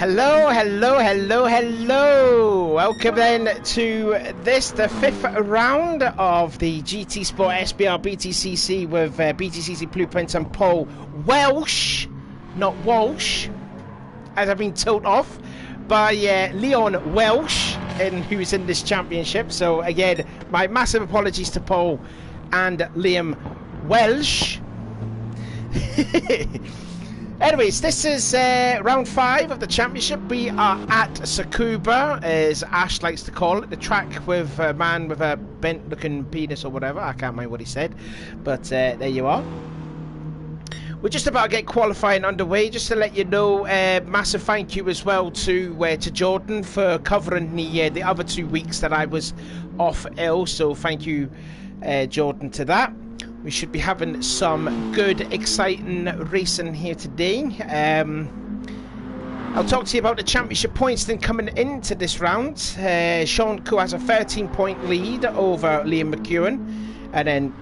Hello, hello, hello, hello. Welcome then to this, the fifth round of the GT Sport SBR BTCC with BTCC Blueprint and Paul Welsh, not Walsh, as I've been told off by Leon Welsh, who's in this championship. So again, my massive apologies to Paul and Liam Welsh. Anyways, this is round 5 of the championship. We are at Tsukuba, as Ash likes to call it, the track with a man with a bent-looking penis or whatever. I can't mind what he said, but there you are. We're just about to get qualifying underway. Just to let you know, massive thank you as well to Jordan for covering the other 2 weeks that I was off ill. So thank you, Jordan, to that. We should be having some good, exciting racing here today. I'll talk to you about the championship points then coming into this round. Sean Koo has a 13-point lead over Liam McEwen. And then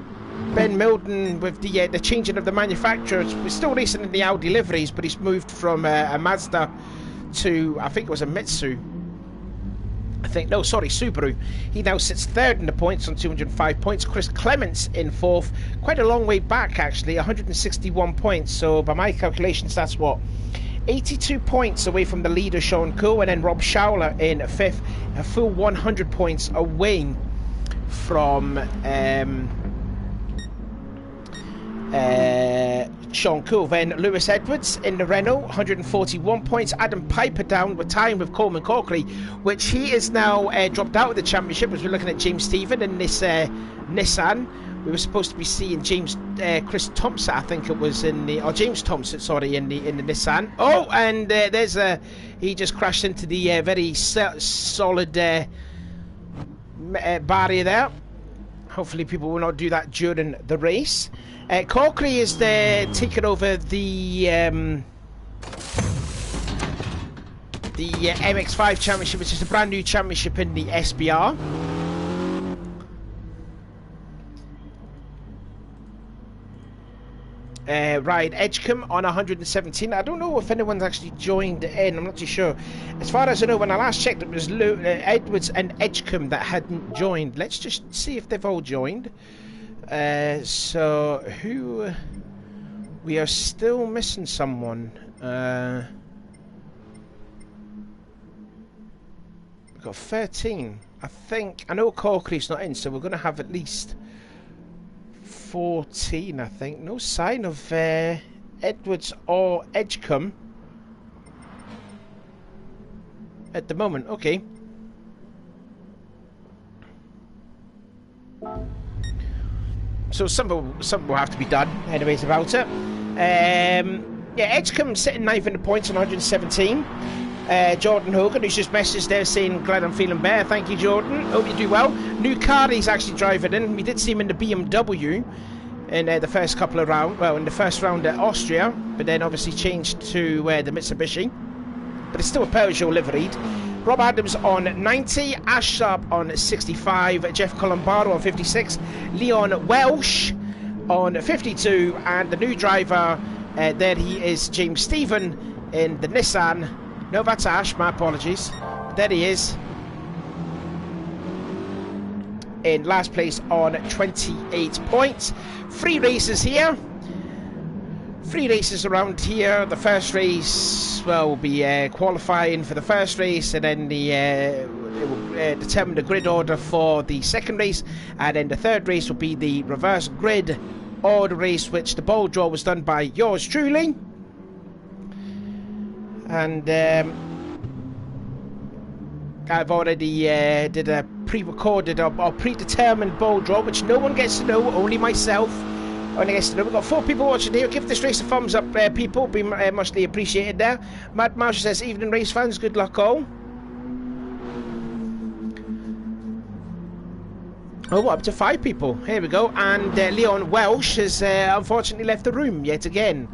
Ben Milden with the changing of the manufacturers. We're still racing in the Audi liveries, but he's moved from a Mazda to, I think it was a Mitsu. Subaru. He now sits third in the points on 205 points. Chris Clements in fourth. Quite a long way back, actually, 161 points. So by my calculations, that's what? 82 points away from the leader, Sean Koo. And then Rob Schauler in fifth. A full 100 points away from Sean Koo. Then Lewis Edwards in the Renault, 141 points. Adam Piper down with time with Coleman Corkley, which he is now dropped out of the championship, as we're looking at James Stephen in this Nissan. We were supposed to be seeing Chris Thompson, I think it was in the, or James Thompson, sorry, in the Nissan. Oh, and there's he just crashed into the very solid barrier there. Hopefully people will not do that during the race. Corkley is taking over the MX5 championship, which is a brand new championship in the SBR. Ryan Edgecombe on 117. I don't know if anyone's actually joined in. I'm not too sure. As far as I know, when I last checked, it was Edwards and Edgecombe that hadn't joined. Let's just see if they've all joined. So who? We are still missing someone. We've got 13. I know Corkley's not in, so we're going to have at least 14, I think. No sign of Edwards or Edgecombe at the moment. Okay. So some will have to be done anyways about it. Yeah, Edgecombe sitting 9th in the points on 117. Jordan Hogan, who's just messaged there saying, glad I'm feeling better. Thank you, Jordan. Hope you do well. New car he's actually driving in. We did see him in the BMW in the first couple of rounds. Well, in the first round at Austria, but then obviously changed to the Mitsubishi. But it's still a Peugeot liveried. Rob Adams on 90, Ash Sharp on 65, Jeff Colombaro on 56, Leon Welsh on 52, and the new driver, there he is, James Stephen in the Nissan. No, that's Ash, my apologies. There he is. In last place on 28 points. 3 races here. 3 races around here. The first race, well, will be qualifying for the first race, and then it will determine the grid order for the second race, and then the third race will be the reverse grid order race, which the ball draw was done by yours truly. And I've already did a pre-recorded or predetermined ball draw, which no one gets to know, only myself. Only gets to know. We've got 4 people watching here. Give this race a thumbs up, people. Be muchly appreciated there. Matt Marshall says, evening race fans, good luck all. Oh, up to 5 people. Here we go. And Leon Welsh has unfortunately left the room yet again.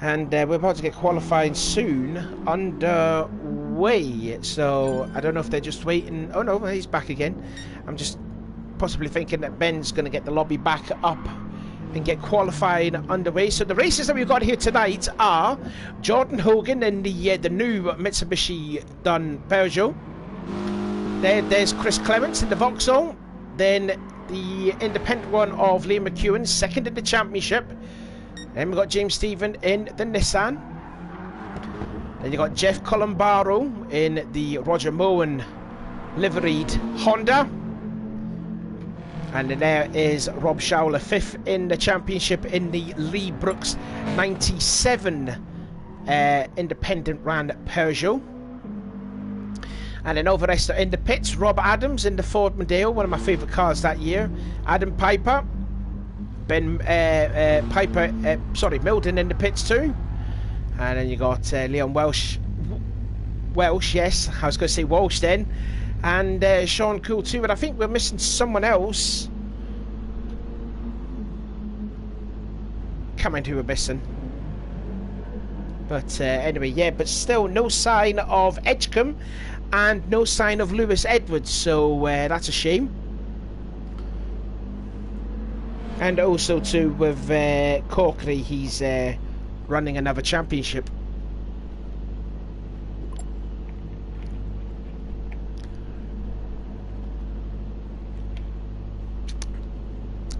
And we're about to get qualifying soon underway. So I don't know if they're just waiting. Oh no, he's back again. I'm just possibly thinking that Ben's going to get the lobby back up and get qualifying underway. So the races that we've got here tonight are Jordan Hogan in the new Mitsubishi Dun Peugeot. There's Chris Clements in the Vauxhall. Then the independent one of Liam McEwen, second in the championship. Then we've got James Stephen in the Nissan. Then you've got Jeff Colombaro in the Roger Moen liveried Honda. And then there is Rob Schauler, fifth in the championship in the Lee Brooks 97 independent ran Peugeot. And then over rest in the pits, Rob Adams in the Ford Mondeo, one of my favourite cars that year. Adam Piper, Milden in the pits too. And then you got Leon Welsh, yes, I was going to say Walsh then. And Sean Cool too, but I think we're missing someone else. Can't mind who we're missing. But anyway, yeah, but still no sign of Edgecombe and no sign of Lewis Edwards, so that's a shame. And also too with Corkery, he's running another championship.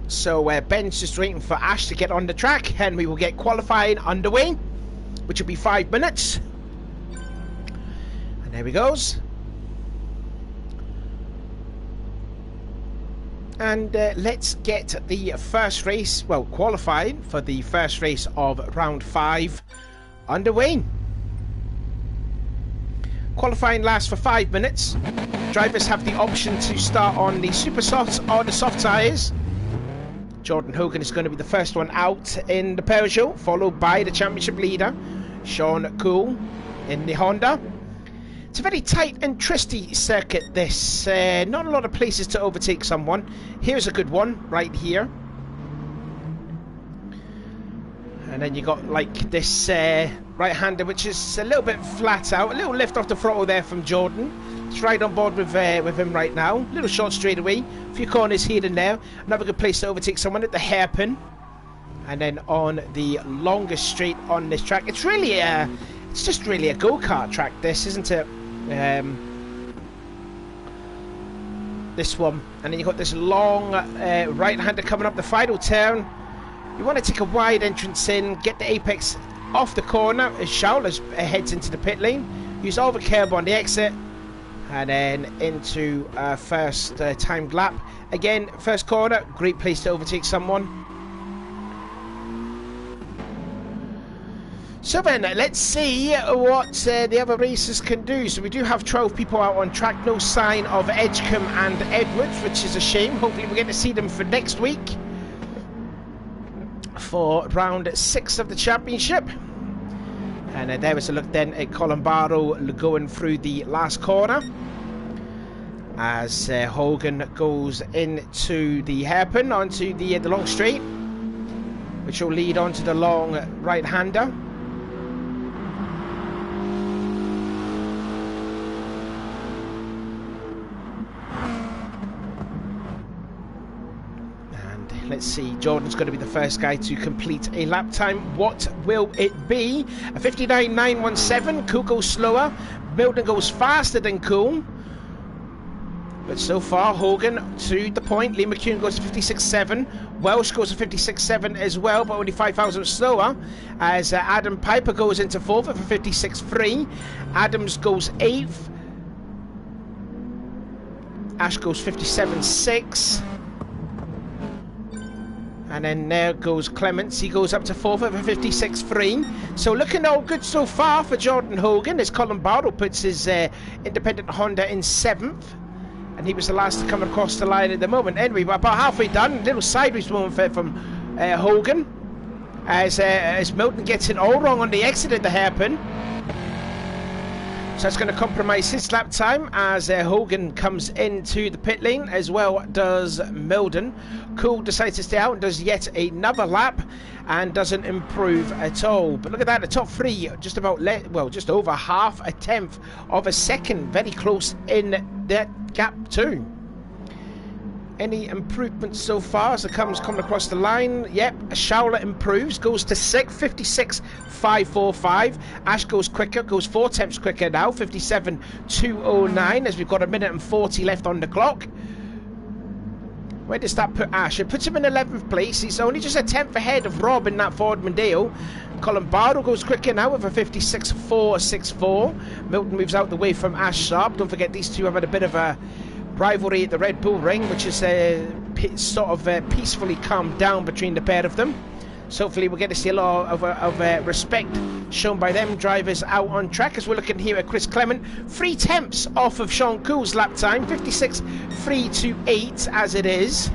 So Ben's just waiting for Ash to get on the track, and we will get qualifying underway, which will be 5 minutes. And there he goes. And let's get the first race, well, qualifying for the first race of round 5 underway. Qualifying lasts for 5 minutes. Drivers have the option to start on the super softs or the soft tyres. Jordan Hogan is going to be the first one out in the Peugeot, followed by the championship leader, Sean Cool, in the Honda. It's a very tight and twisty circuit, this. Not a lot of places to overtake someone. Here's a good one, right here. And then you got, like, this right-hander, which is a little bit flat out. A little lift off the throttle there from Jordan. It's right on board with him right now. A little short straightaway. A few corners here and there. Another good place to overtake someone at the hairpin. And then on the longest straight on this track. It's really it's just really a go-kart track, this, isn't it? This one. And then you've got this long right-hander coming up the final turn. You want to take a wide entrance in, get the apex off the corner as Schauler heads into the pit lane. Use all the curb on the exit. And then into first timed lap. Again, first corner, great place to overtake someone. So then, let's see what the other racers can do. So we do have 12 people out on track. No sign of Edgecombe and Edwards, which is a shame. Hopefully we'll get to see them for next week, for round 6 of the championship. And there was a look then at Colombaro going through the last corner as Hogan goes into the hairpin onto the long straight, which will lead onto the long right-hander. Let's see, Jordan's going to be the first guy to complete a lap time. What will it be? A 59.917. Cool goes slower. Milton goes faster than Cool. But so far, Hogan to the point. Lee McEwen goes to 56.7. Welsh goes to 56.7 as well, but only 5,000 slower. As Adam Piper goes into 4th for 56.3. Adams goes 8th. Ash goes 57.6. And then there goes Clements. He goes up to 4th at 56.3. So looking all good so far for Jordan Hogan, as Colin Barlow puts his independent Honda in 7th. And he was the last to come across the line at the moment. Anyway, we're about halfway done. A little sideways movement from Hogan. As Milton gets it all wrong on the exit at the hairpin. So that's going to compromise his lap time as Hogan comes into the pit lane, as well does Milden. Cool decides to stay out and does yet another lap and doesn't improve at all. But look at that, the top 3 just about, just over half a tenth of a second, very close in that gap too. Any improvements so far as it comes coming across the line? Yep, Shaula improves, goes to 56.545. Ash goes quicker, goes 4 tenths quicker now, 57.209, as we've got 1:40 left on the clock. Where does that put Ash? It puts him in 11th place. He's only just a tenth ahead of Rob in that Ford Mondeo. Colin Bardo goes quicker now with a 56.464. Milton moves out the way from Ash Sharp. Don't forget these two have had a bit of a rivalry at the Red Bull Ring, which is sort of peacefully calmed down between the pair of them. So hopefully we'll get to see a lot of respect shown by them drivers out on track, as we're looking here at Chris Clement. 3 tenths off of Sean Coole's lap time, 56.328 as it is.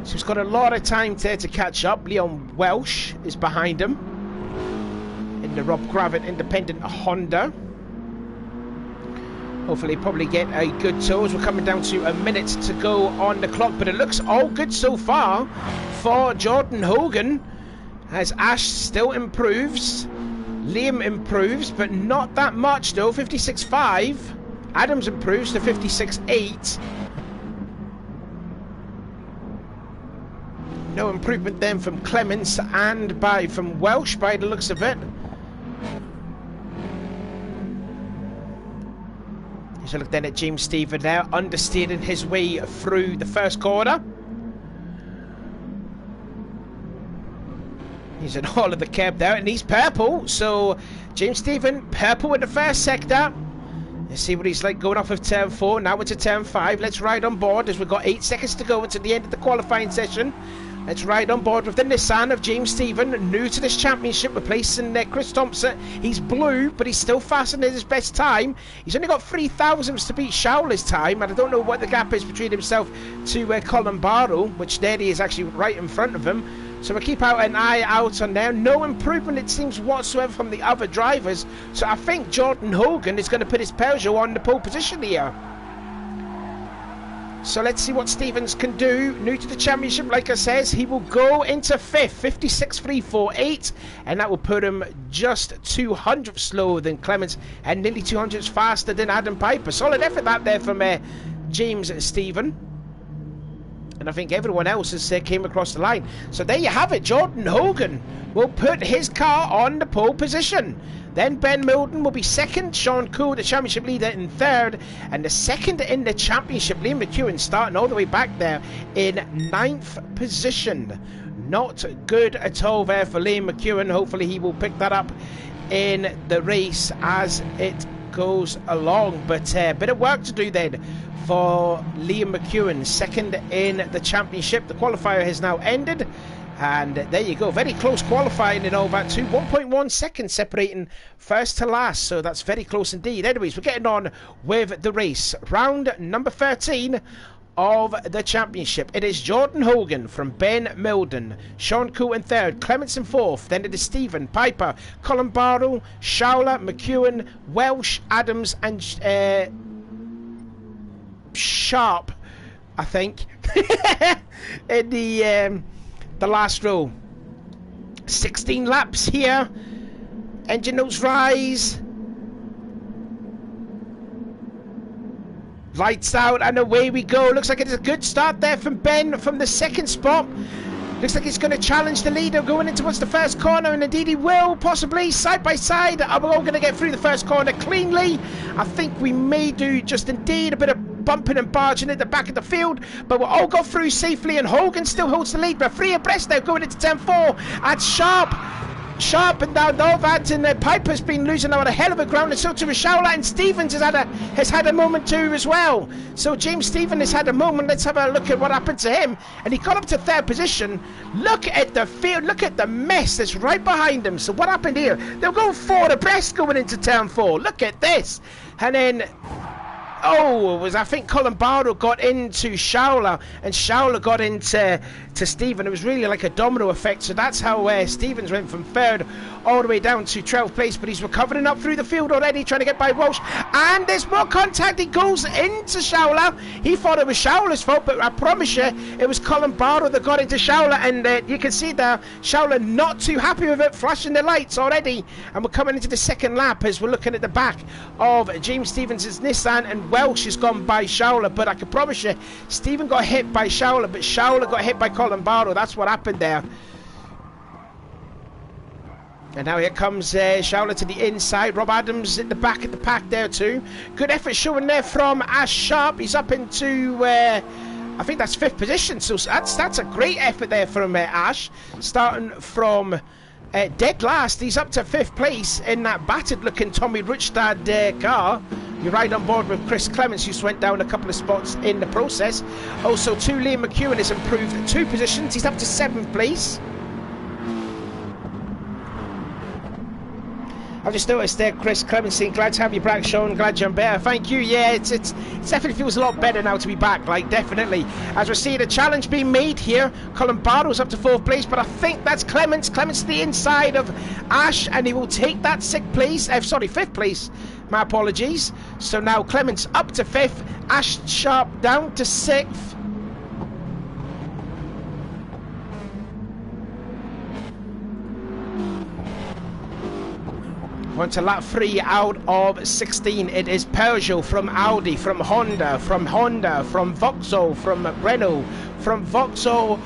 So he's got a lot of time there to catch up. Leon Welsh is behind him in the Rob Gravett Independent Honda. Hopefully probably get a good tow as we're coming down to a minute to go on the clock, but it looks all good so far for Jordan Hogan, as Ash still improves, Liam improves, but not that much though, 56.5. Adams improves to 56.8. No improvement then from Clements and from Welsh by the looks of it. So look then at James Stephen there, understeering his way through the first corner. He's in all of the curb there, and he's purple. So James Stephen, purple in the first sector. Let's see what he's like going off of turn 4. Now into turn 5. Let's ride on board as we've got 8 seconds to go until the end of the qualifying session. Let's ride on board with the Nissan of James Stephen, new to this championship, replacing Chris Thompson. He's blue, but he's still faster than his best time. He's only got 3 thousandths to beat Shaula's time, and I don't know what the gap is between himself to Colin Barrow, which there he is actually right in front of him. So we'll keep an eye out on there. No improvement, it seems, whatsoever from the other drivers. So I think Jordan Hogan is going to put his Peugeot on the pole position here. So let's see what Stevens can do. New to the championship, like I says, he will go into 5th, 56.348, and that will put him just 200 slower than Clements and nearly 200 faster than Adam Piper. Solid effort that there from James Stephen. And I think everyone else has came across the line. So there you have it. Jordan Hogan will put his car on the pole position. Then Ben Milton will be 2nd. Sean Cool, the championship leader, in 3rd. And the 2nd in the championship, Liam McEwen, starting all the way back there in 9th position. Not good at all there for Liam McEwen. Hopefully he will pick that up in the race as it goes along. But a bit of work to do then for Liam McEwen, 2nd in the championship. The qualifier has now ended, and there you go, very close qualifying and all that too. 1.1 seconds separating first to last, so that's very close indeed. Anyways, we're getting on with the race. Round number 13 of the championship. It is Jordan Hogan from Ben Milden, Sean Cool in 3rd, Clements in 4th, then it is Stephen, Piper, Colin Barrow, Shaula, McEwen, Welsh, Adams and Sharp, I think, in the last row. 16 laps here. Engine notes rise. Lights out and away we go. Looks like it's a good start there from Ben from the 2nd spot. Looks like he's going to challenge the leader going into what's the first corner, and indeed he will, possibly side by side. We're all going to get through the first corner cleanly. I think we may do just indeed a bit of bumping and barging at the back of the field, but we'll all go through safely, and Hogan still holds the lead. But 3 abreast now going into turn 4 at Sharp and down Novat, and Piper's been losing out a hell of a ground, and so too Shaula, and Stevens has had a moment too as well. So James Stephen has had a moment. Let's have a look at what happened to him, and he got up to 3rd position. Look at the field, look at the mess that's right behind him. So what happened here? They'll go 4 abreast going into turn 4. Look at this. And then I think Colin Barrow got into Shaula, and Shaula got into Stephen. It was really like a domino effect. So that's how Stevens went from 3rd all the way down to 12th place, but he's recovering up through the field already, trying to get by Welsh, and there's more contact. He goes into Showler. He thought it was Showler's fault, but I promise you it was Colin Barrow that got into Showler, and you can see there Showler not too happy with it, flashing the lights already, and we're coming into the second lap as we're looking at the back of James Stevens' Nissan, and Welsh has gone by Showler, but I can promise you Stephen got hit by Showler, but Showler got hit by Colin Barrow. That's what happened there. And now here comes Showler to the inside. Rob Adams at the back of the pack there too. Good effort showing there from Ash Sharp. He's up into I think that's 5th position, so that's a great effort there from Ash, starting from dead last. He's up to 5th place in that battered looking Tommy Rutstad car. You're right on board with Chris Clements, who's went down a couple of spots in the process. Also too, Liam McEwen has improved 2 positions. He's up to 7th place. I've just noticed there, Chris Clements saying, glad to have you back, Sean, glad you're better. Thank you. Yeah, it definitely feels a lot better now to be back, like, definitely. As we're seeing a challenge being made here, Colin Barrow's up to 4th place, but I think that's Clements. Clements to the inside of Ash, and he will take that 6th place, 5th place. My apologies. So now Clements up to 5th, Ash Sharp down to 6th. On to lap 3 out of 16. It is Peugeot from Audi, from Honda, from Vauxhall, from Renault, from Vauxhall,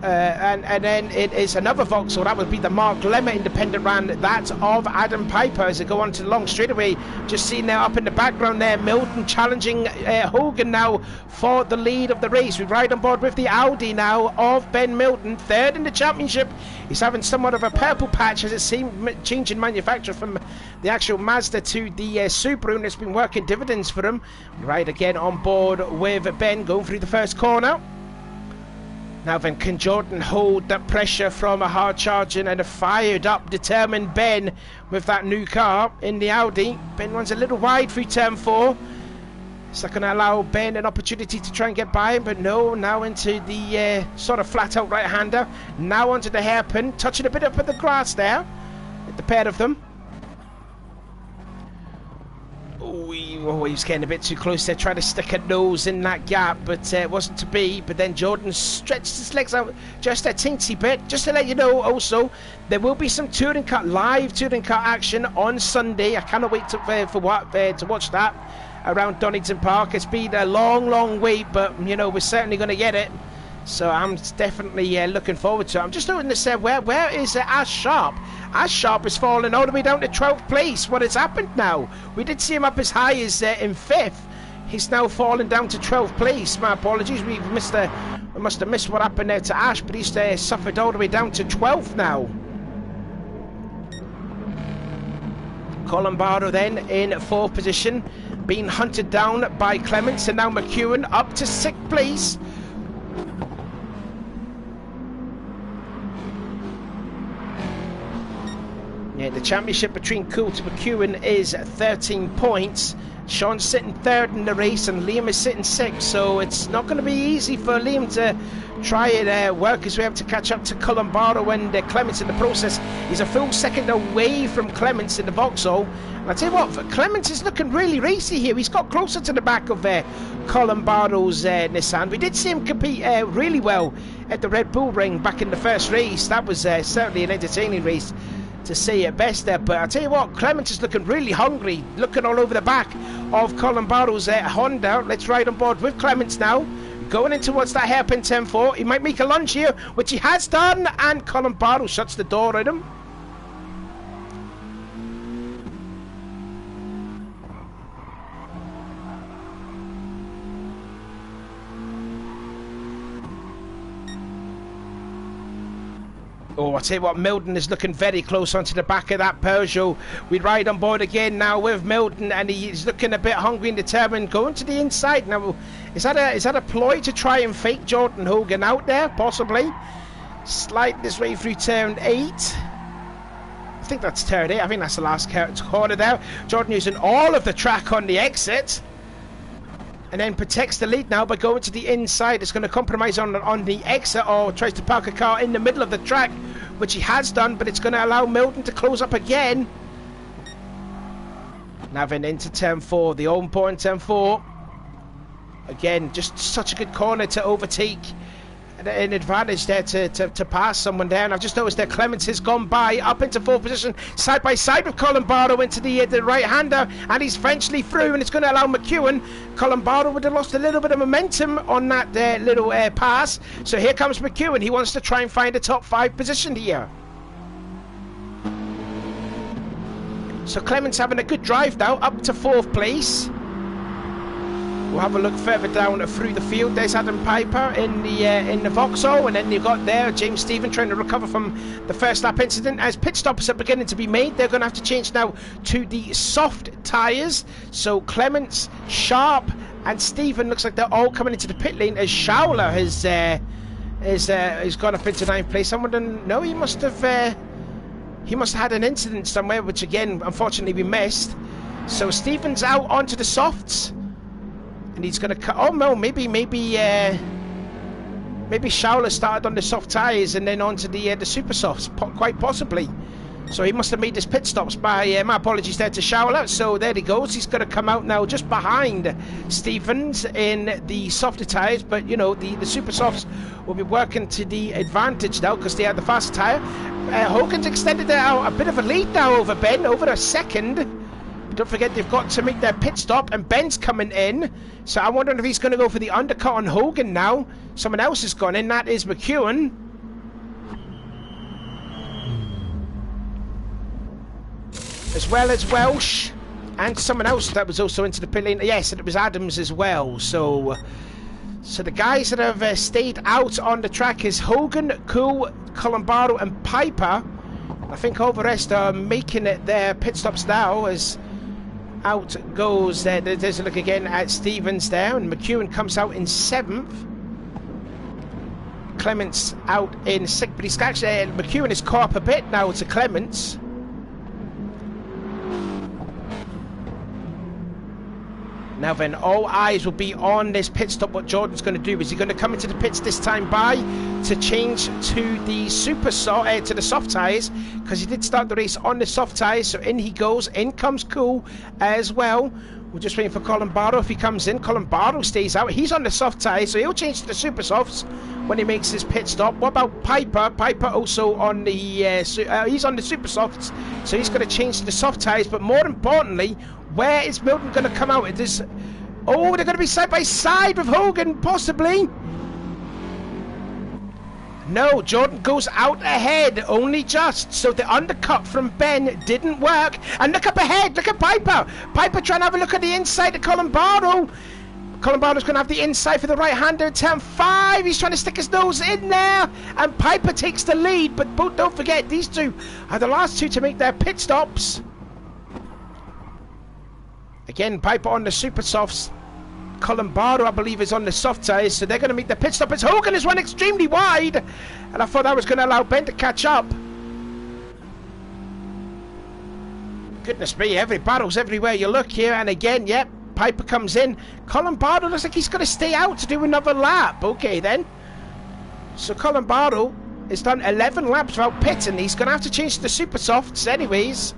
and then it is another Vauxhall. That would be the Mark Lemmer independent round. That of Adam Piper as they go on to the long straightaway. Just seen there up in the background there, Milton challenging Hogan now for the lead of the race. We ride on board with the Audi now of Ben Milton, 3rd in the championship. He's having somewhat of a purple patch as it seems, changing manufacturer from the actual Mazda to the Subaru, and it's been working dividends for him. We ride again on board with Ben going through the first corner. Now then, can Jordan hold that pressure from a hard charging and a fired up, determined Ben with that new car in the Audi? Ben runs a little wide through turn 4. Is that going to allow Ben an opportunity to try and get by him? But no, now into the sort of flat out right-hander. Now onto the hairpin, touching a bit up at the grass there, at the pair of them. Oh, he was getting a bit too close there, trying to stick a nose in that gap, but it wasn't to be. But then Jordan stretched his legs out just a teensy bit. Just to let you know also, there will be some live touring car action on Sunday. I cannot wait to watch that around Donington Park. It's been a long wait, but you know, we're certainly going to get it. So I'm definitely looking forward to it. I'm just noting this where is Ash Sharp? Ash Sharp has fallen all the way down to 12th place. What has happened now? We did see him up as high as in 5th. He's now fallen down to 12th place. My apologies, we must have missed what happened there to Ash, but he's suffered all the way down to 12th now. Colin Barrow then in 4th position, being hunted down by Clements, and now McEwen up to 6th place. Yeah, the championship between Cool to McEwen is 13 points. Sean's sitting 3rd in the race and Liam is sitting 6th, so it's not going to be easy for Liam to try and work his way up to catch up to Colin Barrow and Clements in the process. He's a full second away from Clements in the Vauxhall. And I tell you what, Clements is looking really racy here. He's got closer to the back of Colin Barrow's Nissan. We did see him compete really well at the Red Bull Ring back in the first race. That was certainly an entertaining race, to say it best there. But I tell you what, Clements is looking really hungry, looking all over the back of Colin Barrow's Honda. Let's ride on board with Clements now, going in towards that hairpin turn 4. He might make a lunge here, which he has done, and Colin Barrow shuts the door at him. Oh, I tell you what, Milton is looking very close onto the back of that Peugeot. We ride on board again now with Milton, and he's looking a bit hungry and determined, going to the inside. Now, is that a ploy to try and fake Jordan Hogan out there? Possibly. Slide this way through turn 8. I think that's turn 8. I think that's the last corner there. Jordan using all of the track on the exit, and then protects the lead now by going to the inside. It's going to compromise on the exit, or tries to park a car in the middle of the track. which he has done, but it's going to allow Milton to close up again. Now then into turn 4, the all important turn 4. Again, just such a good corner to overtake. An advantage there to pass someone down. I've just noticed that Clements has gone by up into 4th position, side by side with Colin Barlow into the right-hander, and he's eventually through, and it's going to allow McEwen. Colin Barlow would have lost a little bit of momentum on that little pass. So here comes McEwen. He wants to try and find a top 5 position here. So Clements having a good drive now, up to 4th place. We'll have a look further down through the field. There's Adam Piper in the Vauxhall, and then you've got there James Stephen trying to recover from the first lap incident. As pit stops are beginning to be made, they're going to have to change now to the soft tyres. So Clements, Sharp, and Stephen looks like they're all coming into the pit lane as Schauler has gone up into 9th place. I'm wondering, no, he must have had an incident somewhere, which again, unfortunately, we missed. So Stephen's out onto the softs. And he's going to cut. Oh no, maybe Schauler started on the soft tyres and then onto the super softs, quite possibly. So he must have made his pit stops by. My apologies there to Schauler. So there he goes. He's going to come out now just behind Stephens in the softer tyres, but you know the super softs will be working to the advantage now because they have the faster tyre. Hogan's extended out a bit of a lead now over Ben, over a second. Don't forget they've got to make their pit stop, and Ben's coming in. So I'm wondering if he's going to go for the undercut on Hogan now. Someone else has gone in. That is McEwen. As well as Welsh. And someone else that was also into the pit lane. Yes, and it was Adams as well. So the guys that have stayed out on the track is Hogan, Cool, Colin Barlow, and Piper. I think all the rest are making it their pit stops now as out goes there's a look again at Stevens there, and McEwen comes out in 7th. Clements out in 6th, but he's actually McEwen is caught up a bit now to Clements. Now then, all eyes will be on this pit stop. What Jordan's going to do is he going to come into the pits this time by to change to the to the soft tyres, because he did start the race on the soft tyres. So in he goes. In comes Cool as well. We're just waiting for Colin Barlow. If he comes in, Colin Barlow stays out. He's on the soft tyres, so he'll change to the super softs when he makes his pit stop. What about Piper? Piper also on the he's on the super softs, so he's going to change to the soft tyres. But more importantly, where is Milton going to come out? It is. Oh, they're going to be side by side with Hogan, possibly. No, Jordan goes out ahead, only just. So the undercut from Ben didn't work. And look up ahead, look at Piper. Piper trying to have a look at the inside of Colin Barlow. Colin Barlow's going to have the inside for the right-hander in turn 5. He's trying to stick his nose in there. And Piper takes the lead. But don't forget, these two are the last two to make their pit stops. Again, Piper on the super softs. Colin Barlow, I believe, is on the soft tyres, so they're going to make the pit stop as Hogan has run extremely wide, and I thought that was going to allow Ben to catch up. Goodness me, battles everywhere you look here, and again, yep, Piper comes in. Colin Barlow looks like he's going to stay out to do another lap. Okay, then. So Colin Barlow has done 11 laps without pitting. He's going to have to change to the super softs anyways.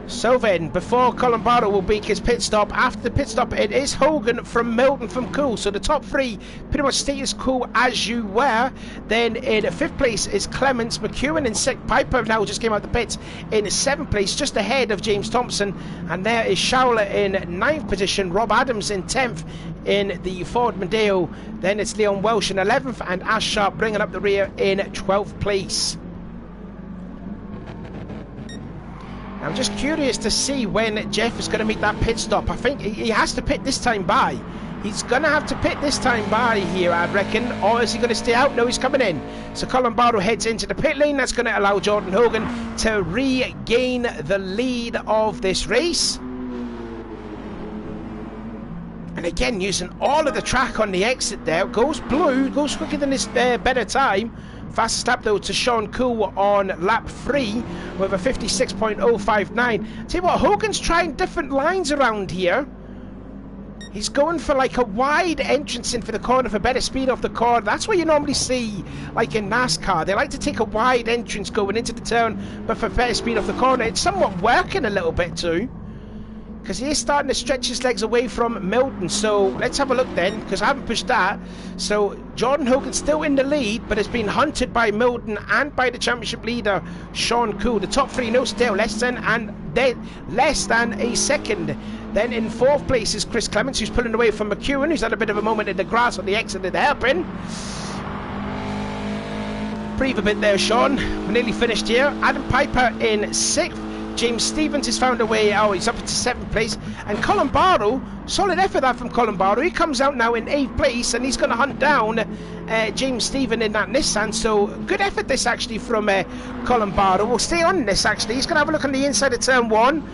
So then, before Colin Barlow will make his pit stop, after the pit stop, it is Hogan from Milton from Cool. So the top 3 pretty much stay as cool as you were. Then in 5th place is Clements. McEwen in 6th. Piper now just came out the pits in 7th place, just ahead of James Thompson. And there is Schauler in 9th position. Rob Adams in 10th in the Ford Mondeo. Then it's Leon Welsh in 11th, and Ash Sharp bringing up the rear in 12th place. I'm just curious to see when Jeff is going to make that pit stop. I think he has to pit this time by. He's going to have to pit this time by here, I reckon. Or is he going to stay out? No, he's coming in. So Colin Barlow heads into the pit lane. That's going to allow Jordan Hogan to regain the lead of this race. And again, using all of the track on the exit there. Goes blue, goes quicker than his better time. Fastest lap though to Sean Cool on lap 3 with a 56.059. Tell you what, Hogan's trying different lines around here. He's going for like a wide entrance in for the corner for better speed off the corner. That's what you normally see, like in NASCAR. They like to take a wide entrance going into the turn, but for better speed off the corner. It's somewhat working a little bit too, because he is starting to stretch his legs away from Milton. So let's have a look then, because I haven't pushed that. So Jordan Hogan's still in the lead, but has been hunted by Milton and by the championship leader, Sean Cool. The top three, no still, less than a second. Then in fourth place is Chris Clements, who's pulling away from McEwen, who's had a bit of a moment in the grass on the exit of the hairpin. Breathe a bit there, Sean. We're nearly finished here. Adam Piper in sixth. James Stevens has found a way. Oh, he's up into seventh place. And Colin Barrow, solid effort that from Colin Barrow. He comes out now in eighth place, and he's going to hunt down James Stevens in that Nissan. So good effort this actually from Colin Barrow. We'll stay on this actually. He's going to have a look on the inside of turn one.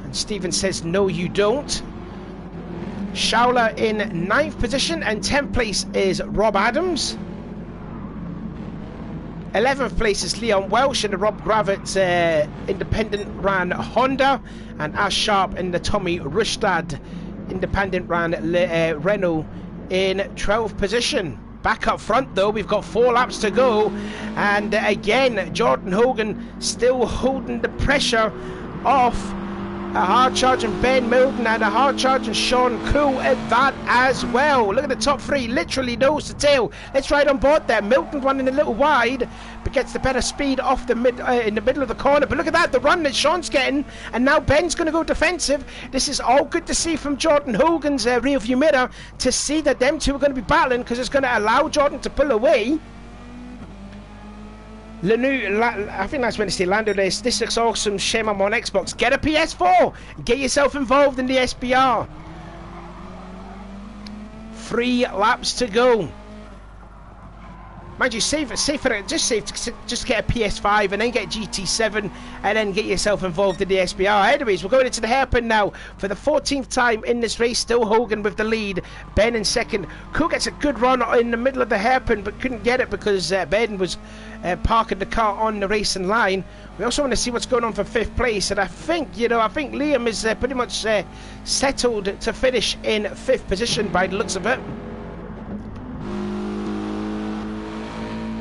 And Stevens says, no, you don't. Schauler in ninth position, and 10th place is Rob Adams. 11th place is Leon Welsh in the Rob Gravett independent ran Honda, and Ash Sharp in the Tommy Rustad independent ran Renault in 12th position. Back up front though, we've got 4 laps to go, and again Jordan Hogan still holding the pressure off a hard charging Ben Milton and a hard charging Sean Cool at that as well. Look at the top three, literally nose to tail. Let's ride on board there. Milton running a little wide, but gets the better speed off the in the middle of the corner. But look at that, the run that Sean's getting, and now Ben's going to go defensive. This is all good to see from Jordan Hogan's rear view mirror, to see that them two are going to be battling, because it's going to allow Jordan to pull away. I think that's when it's the Lando This looks awesome. Shame I'm on Xbox. Get a PS4. Get yourself involved in the SBR. 3 laps to go. Mind you, just get a PS5 and then get GT7 and then get yourself involved in the SBR. Anyways, we're going into the hairpin now for the 14th time in this race. Still Hogan with the lead. Ben in second. Cool gets a good run in the middle of the hairpin, but couldn't get it because Ben was parking the car on the racing line. We also want to see what's going on for 5th place, and I think Liam is pretty much settled to finish in 5th position by the looks of it.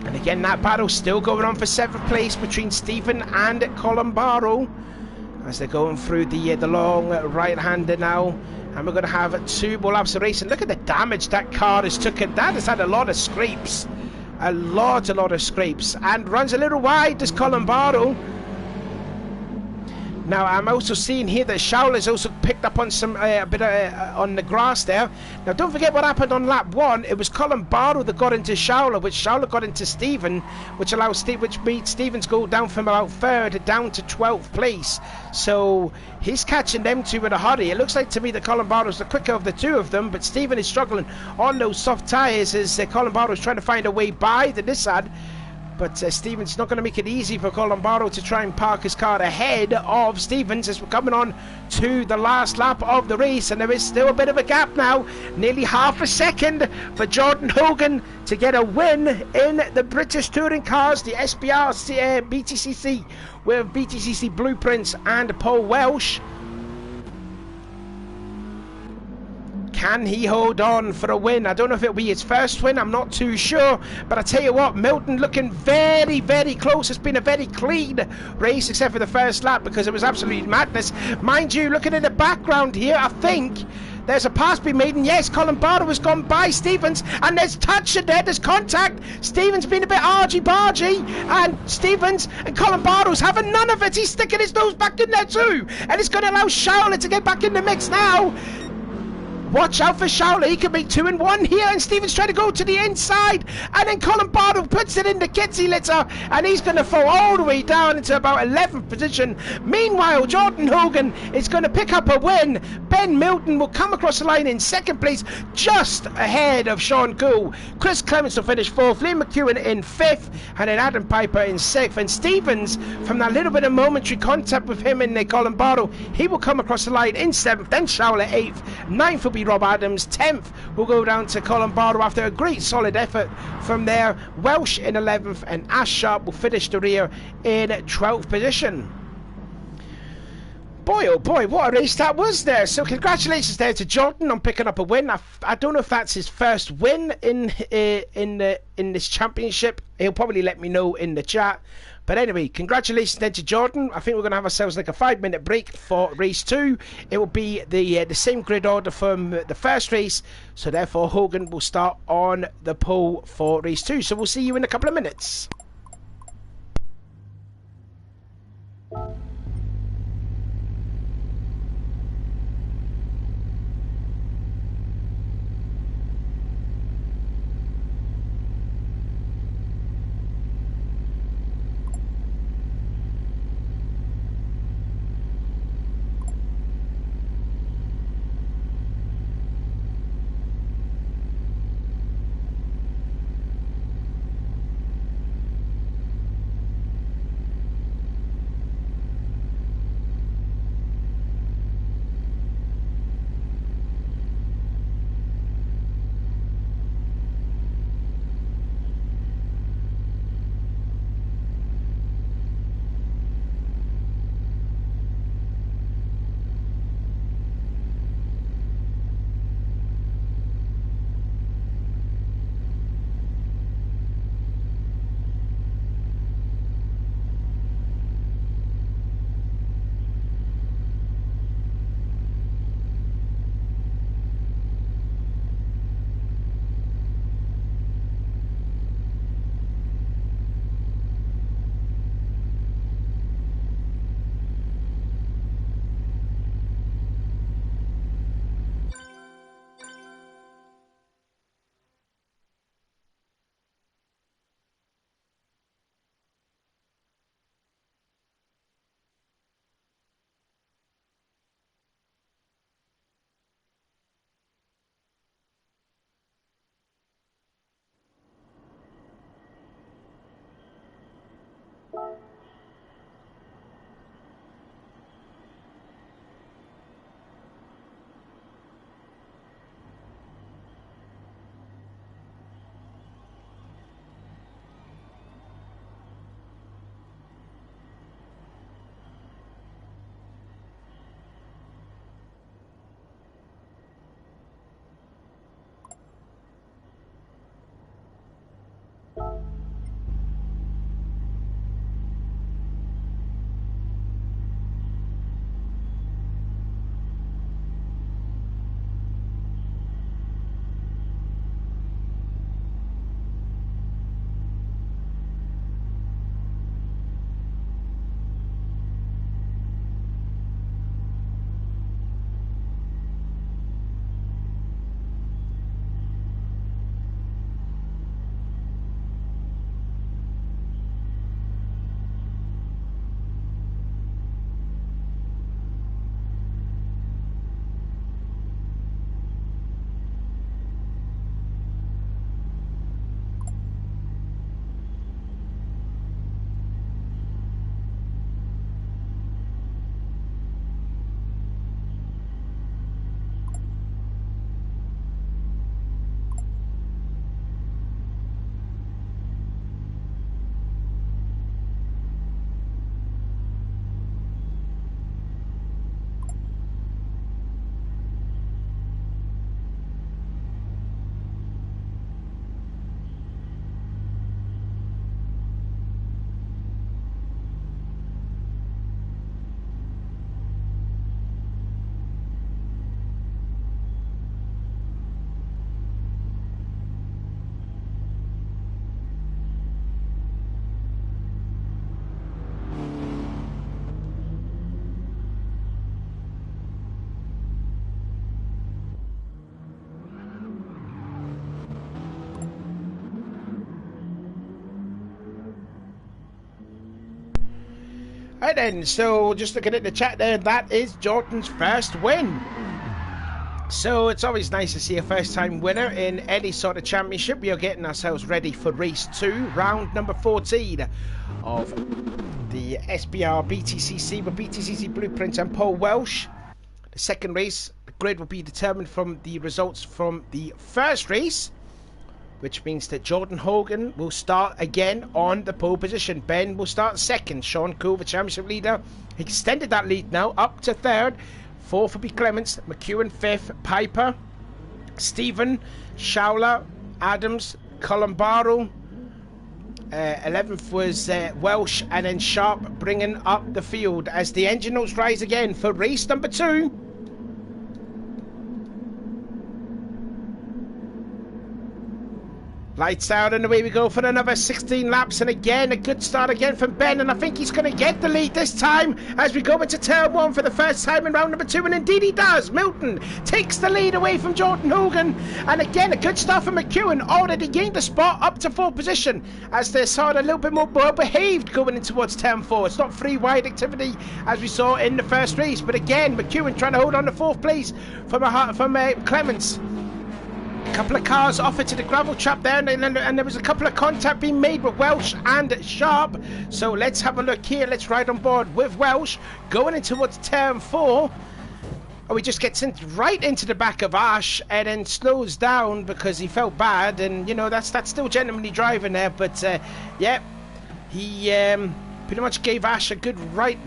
And again, that battle still going on for 7th place between Stephen and Colin Barrow as they're going through the long right-hander now. And we're going to have 2 more laps of racing. Look at the damage that car has taken. That has had a lot of scrapes. A lot of scrapes. And runs a little wide, does Colin Barrow. Now, I'm also seeing here that Schauler's also picked up on some a bit on the grass there. Now, don't forget what happened on lap 1. It was Colin Barrow that got into Schauler, which Schauler got into Stephen, which made Stevens go down from about 3rd down to 12th place. So he's catching them two in a hurry. It looks like to me that Colin Barrow's the quicker of the two of them, but Stephen is struggling on those soft tyres as Colin Barrow's trying to find a way by the Nissan. But Stevens not going to make it easy for Colin Barrow to try and park his car ahead of Stevens as we're coming on to the last lap of the race. And there is still a bit of a gap now. Nearly half a second for Jordan Hogan to get a win in the British Touring Cars, the SBR BTCC, with BTCC Blueprints and Paul Welsh. Can he hold on for a win? I don't know if it'll be his first win. I'm not too sure. But I tell you what, Milton looking very, very close. It's been a very clean race except for the first lap because it was absolute madness. Mind you, looking in the background here, I think there's a pass being made. And yes, Colin Barrow has gone by Stevens. And there's touch in there. There's contact. Stevens been a bit argy-bargy. And Stevens and Colin Barrow's having none of it. He's sticking his nose back in there too. And it's going to allow Schauler to get back in the mix now. Watch out for Schauler, he can make 2 and 1 here, and Stevens trying to go to the inside, and then Colin Barrow puts it in the Kitsy litter, and he's going to fall all the way down into about 11th position. Meanwhile, Jordan Hogan is going to pick up a win. Ben Milton will come across the line in 2nd place, just ahead of Sean Cool. Chris Clements will finish 4th, Liam McEwen in 5th, and then Adam Piper in 6th, and Stevens, from that little bit of momentary contact with him and Colin Barrow, he will come across the line in 7th, then Schauler 8th, 9th will be Rob Adams, 10th will go down to Colin Barrow after a great solid effort from there. Welsh in 11th, and Ash Sharp will finish the rear in 12th position. Boy, oh boy, what a race that was there. So congratulations there to Jordan on picking up a win. I don't know if that's his first win in this championship. He'll probably let me know in the chat. But anyway, congratulations then to Jordan. I think we're going to have ourselves like a 5-minute break for race 2. It will be the same grid order from the first race. So therefore, Hogan will start on the pole for race 2. So we'll see you in a couple of minutes. Right then, so just looking at the chat there, that is Jordan's first win. So it's always nice to see a first-time winner in any sort of championship. We are getting ourselves ready for race 2, round number 14 of the SBR BTCC with BTCC Blueprint and Paul Welsh. The second race, the grid will be determined from the results from the first race. which means that Jordan Hogan will start again on the pole position. Ben will start second. Sean Cool, the championship leader, extended that lead now up to third. Fourth will be Clements, McEwen fifth, Piper, Stephen, Showler, Adams, Columbaro. 11th was Welsh, and then Sharp bringing up the field as the engine notes rise again for race number 2. Lights out and away we go for another 16 laps, and again a good start again from Ben, and I think he's going to get the lead this time as we go into turn 1 for the first time in round number 2, and indeed he does. Milton takes the lead away from Jordan Hogan, and again a good start from McEwen, already gained a spot up to 4th position as they're sort of a little bit more well behaved going in towards turn 4. It's not free wide activity as we saw in the first race, but again McEwen trying to hold on to 4th place from Clements. A couple of cars offered to the gravel trap there, and there was a couple of contact being made with Welsh and Sharp. So let's have a look here. Let's ride on board with Welsh going in towards turn 4. Oh, he just gets right into the back of Ash and then slows down because he felt bad, and you know that's still genuinely driving there. But yeah, he pretty much gave Ash a good right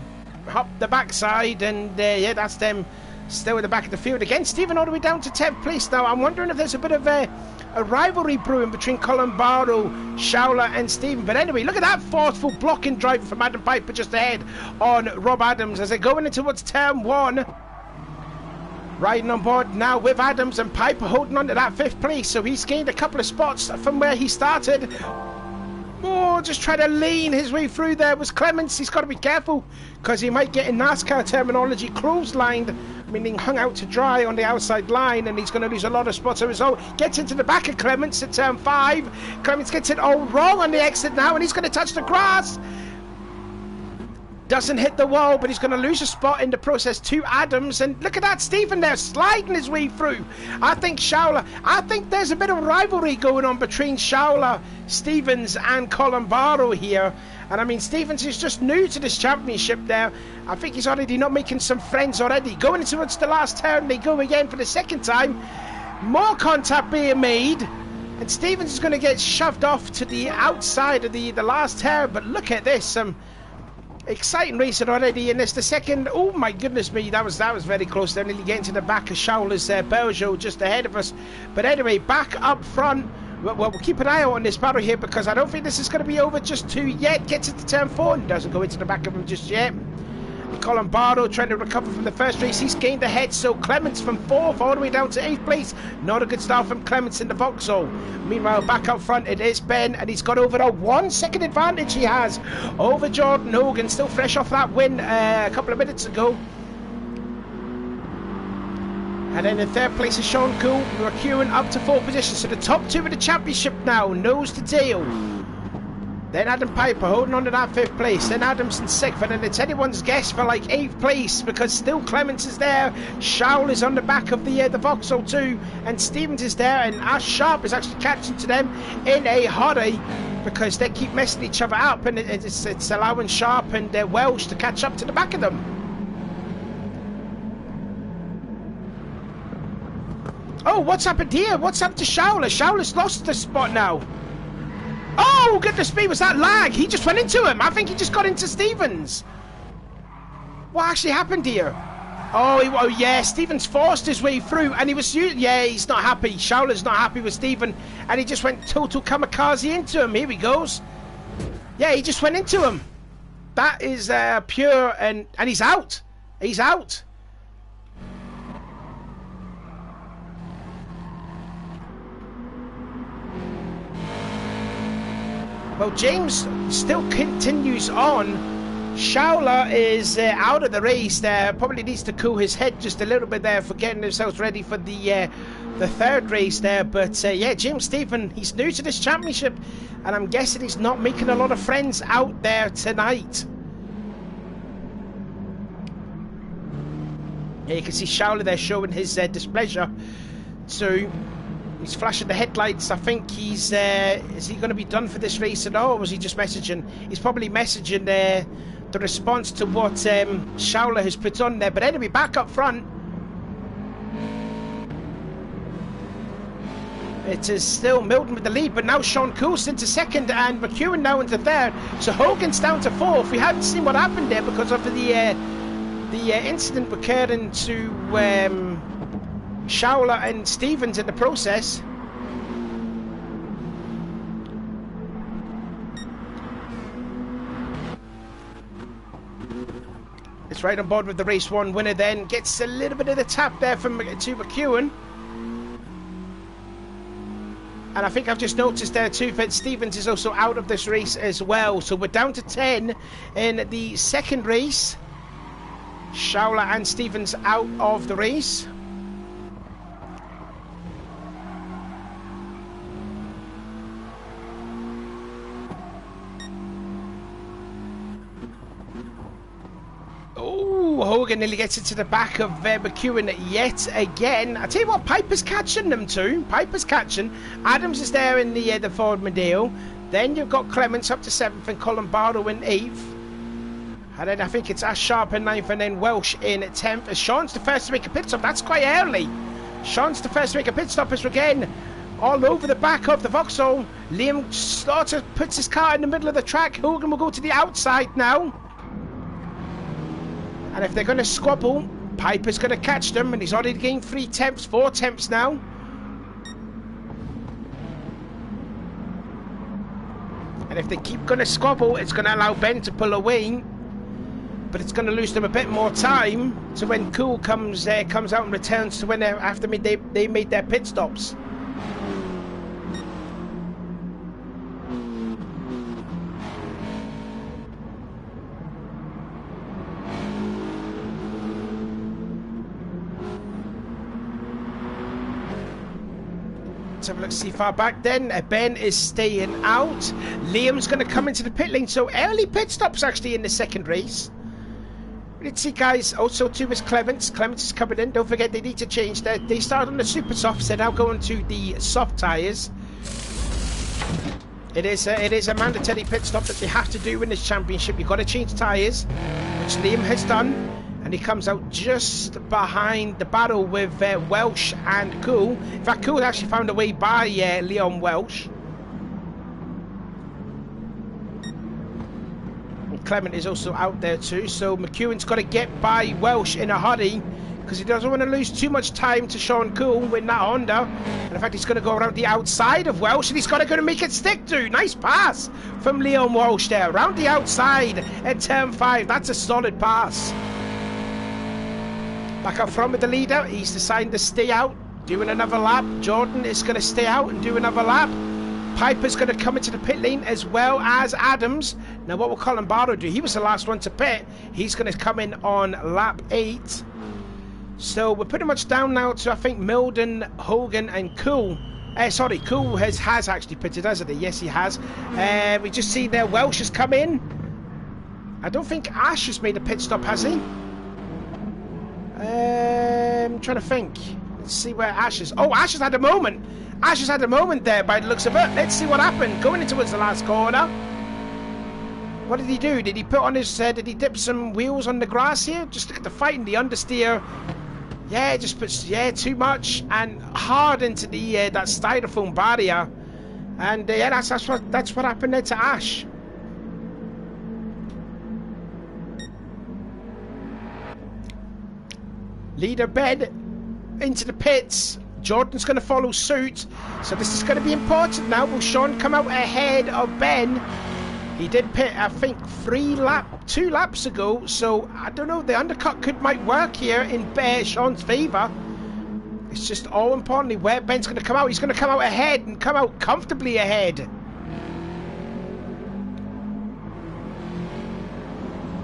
up the backside, and yeah, that's them. Still at the back of the field again. Stephen all the way down to 10th place now. I'm wondering if there's a bit of a rivalry brewing between Columbaro, Showler and Stephen. But anyway, look at that forceful blocking drive from Adam Piper just ahead on Rob Adams as they're going into what's turn 1. Riding on board now with Adams, and Piper holding on to that 5th place. So he's gained a couple of spots from where he started. Oh, just trying to lean his way through there was Clements. He's got to be careful because he might get, in NASCAR terminology, clotheslined, meaning hung out to dry on the outside line, and he's going to lose a lot of spots as a result. Gets into the back of Clements at turn 5. Clements gets it all wrong on the exit now, and he's going to touch the grass. Doesn't hit the wall, but he's going to lose a spot in the process to Adams. And look at that, Stephen there sliding his way through. I think there's a bit of rivalry going on between Showler, Stevens and Columbaro here. And I mean, Stevens is just new to this championship there. I think he's already not making some friends already. Going towards the last turn, they go again for the second time. More contact being made. And Stevens is going to get shoved off to the outside of the last turn. But look at this. Exciting racing already in this. The second, oh my goodness me, that was very close. They're nearly getting to the back of Showler's Peugeot just ahead of us. But anyway, back up front. Well, we'll keep an eye out on this battle here because I don't think this is going to be over just yet. Gets into turn 4 and doesn't go into the back of him just yet. Columbaro trying to recover from the first race. He's gained ahead, so Clements from 4th all the way down to 8th place. Not a good start from Clements in the Vauxhall. Meanwhile, back up front it is Ben, and he's got over a 1 second advantage he has over Jordan Hogan, still fresh off that win a couple of minutes ago. And then in 3rd place is Sean Cool, McEwen up to 4th position. So the top 2 of the championship now, nose to tail. Then Adam Piper holding on to that 5th place. Then Adams in 6th. And then it's anyone's guess for like 8th place because still Clements is there. Showell is on the back of the Vauxhall too. And Stevens is there. And Ash Sharp is actually catching to them in a hurry because they keep messing each other up. And it's allowing Sharp and Welsh to catch up to the back of them. Oh, what's happened here? What's happened to Showler? Showler's lost the spot now. Oh, goodness me, was that lag? He just went into him. I think he just got into Stevens. What actually happened here? Oh, yeah, Stevens forced his way through, and he was... Yeah, he's not happy. Showler's not happy with Steven, and he just went total kamikaze into him. Here he goes. Yeah, he just went into him. That is pure, and he's out. He's out. Well, James still continues on. Showler is out of the race there. Probably needs to cool his head just a little bit there for getting himself ready for the 3rd race there. But yeah, James Stephen, he's new to this championship, and I'm guessing he's not making a lot of friends out there tonight. Yeah, you can see Showler there showing his displeasure. So he's flashing the headlights. I think he's... is he going to be done for this race at all, or was he just messaging? He's probably messaging the response to what Showler has put on there. But anyway, back up front. It is still Milton with the lead, but now Sean Coul's into second and McEwen now into third. So Hogan's down to fourth. We haven't seen what happened there because of the incident occurring to Schauler and Stevens in the process. It's right on board with the race one winner then. Gets a little bit of the tap there from to McEwen. And I think I've just noticed there too that Stevens is also out of this race as well. So we're down to 10 in the second race. Schauler and Stevens out of the race. Oh, Hogan nearly gets into the back of McEwen yet again. I tell you what, Piper's catching them too. Piper's catching. Adams is there in the Ford Mondeo. Then you've got Clements up to 7th and Colin Barlow in 8th. And then I think it's Ash Sharp in 9th and then Welsh in 10th. As Sean's the first to make a pit stop. That's quite early. Sean's the first to make a pit stop as we're again all over the back of the Vauxhall. Liam Slaughter puts his car in the middle of the track. Hogan will go to the outside now. And if they're going to squabble, Piper's going to catch them, and he's already gained 3 tenths, 4 tenths now. And if they keep going to squabble, it's going to allow Ben to pull away, but it's going to lose them a bit more time. So when Cool comes out and returns to when after they made their pit stops. Let's have a look, see far back then. Ben is staying out. Liam's going to come into the pit lane. So early pit stops actually in the second race. Let's see, guys. Also, too, is Clements. Clements is coming in. Don't forget, they need to change that. They started on the super softs. They're now going to the soft tyres. It is a mandatory pit stop that they have to do in this championship. You've got to change tyres, which Liam has done. And he comes out just behind the battle with Welsh and Cool. In fact, Cool actually found a way by Leon Welsh. And Clement is also out there too. So McEwen's got to get by Welsh in a hurry because he doesn't want to lose too much time to Sean Cool in that Honda. And in fact, he's going to go around the outside of Welsh and he's got to go to make it stick to. Nice pass from Leon Welsh there. Around the outside at turn 5. That's a solid pass. Back up front with the leader. He's decided to stay out, doing another lap. Jordan is going to stay out and do another lap. Piper's going to come into the pit lane as well as Adams. Now what will Colin Barlow do? He was the last one to pit. He's going to come in on lap 8. So we're pretty much down now to, I think, Milden, Hogan and Cool. Sorry, Cool has actually pitted, hasn't he? Yes, he has. We just see there Welsh has come in. I don't think Ash has made a pit stop, has he? I'm trying to think. Let's see where Ash is. Oh, Ash has had a moment. Ash has had a moment there by the looks of it. Let's see what happened. Going into towards the last corner. What did he do? Did he put on his... did he dip some wheels on the grass here? Just look at the fight and the understeer. Yeah, just puts... Yeah, too much. And hard into the that styrofoam barrier. And yeah, that's what happened there to Ash. Leader Ben into the pits. Jordan's going to follow suit. So this is going to be important now. Will Sean come out ahead of Ben? He did pit, I think, 2 laps ago. So I don't know. The undercut might work here in Sean's favour. It's just all importantly where Ben's going to come out. He's going to come out ahead and come out comfortably ahead.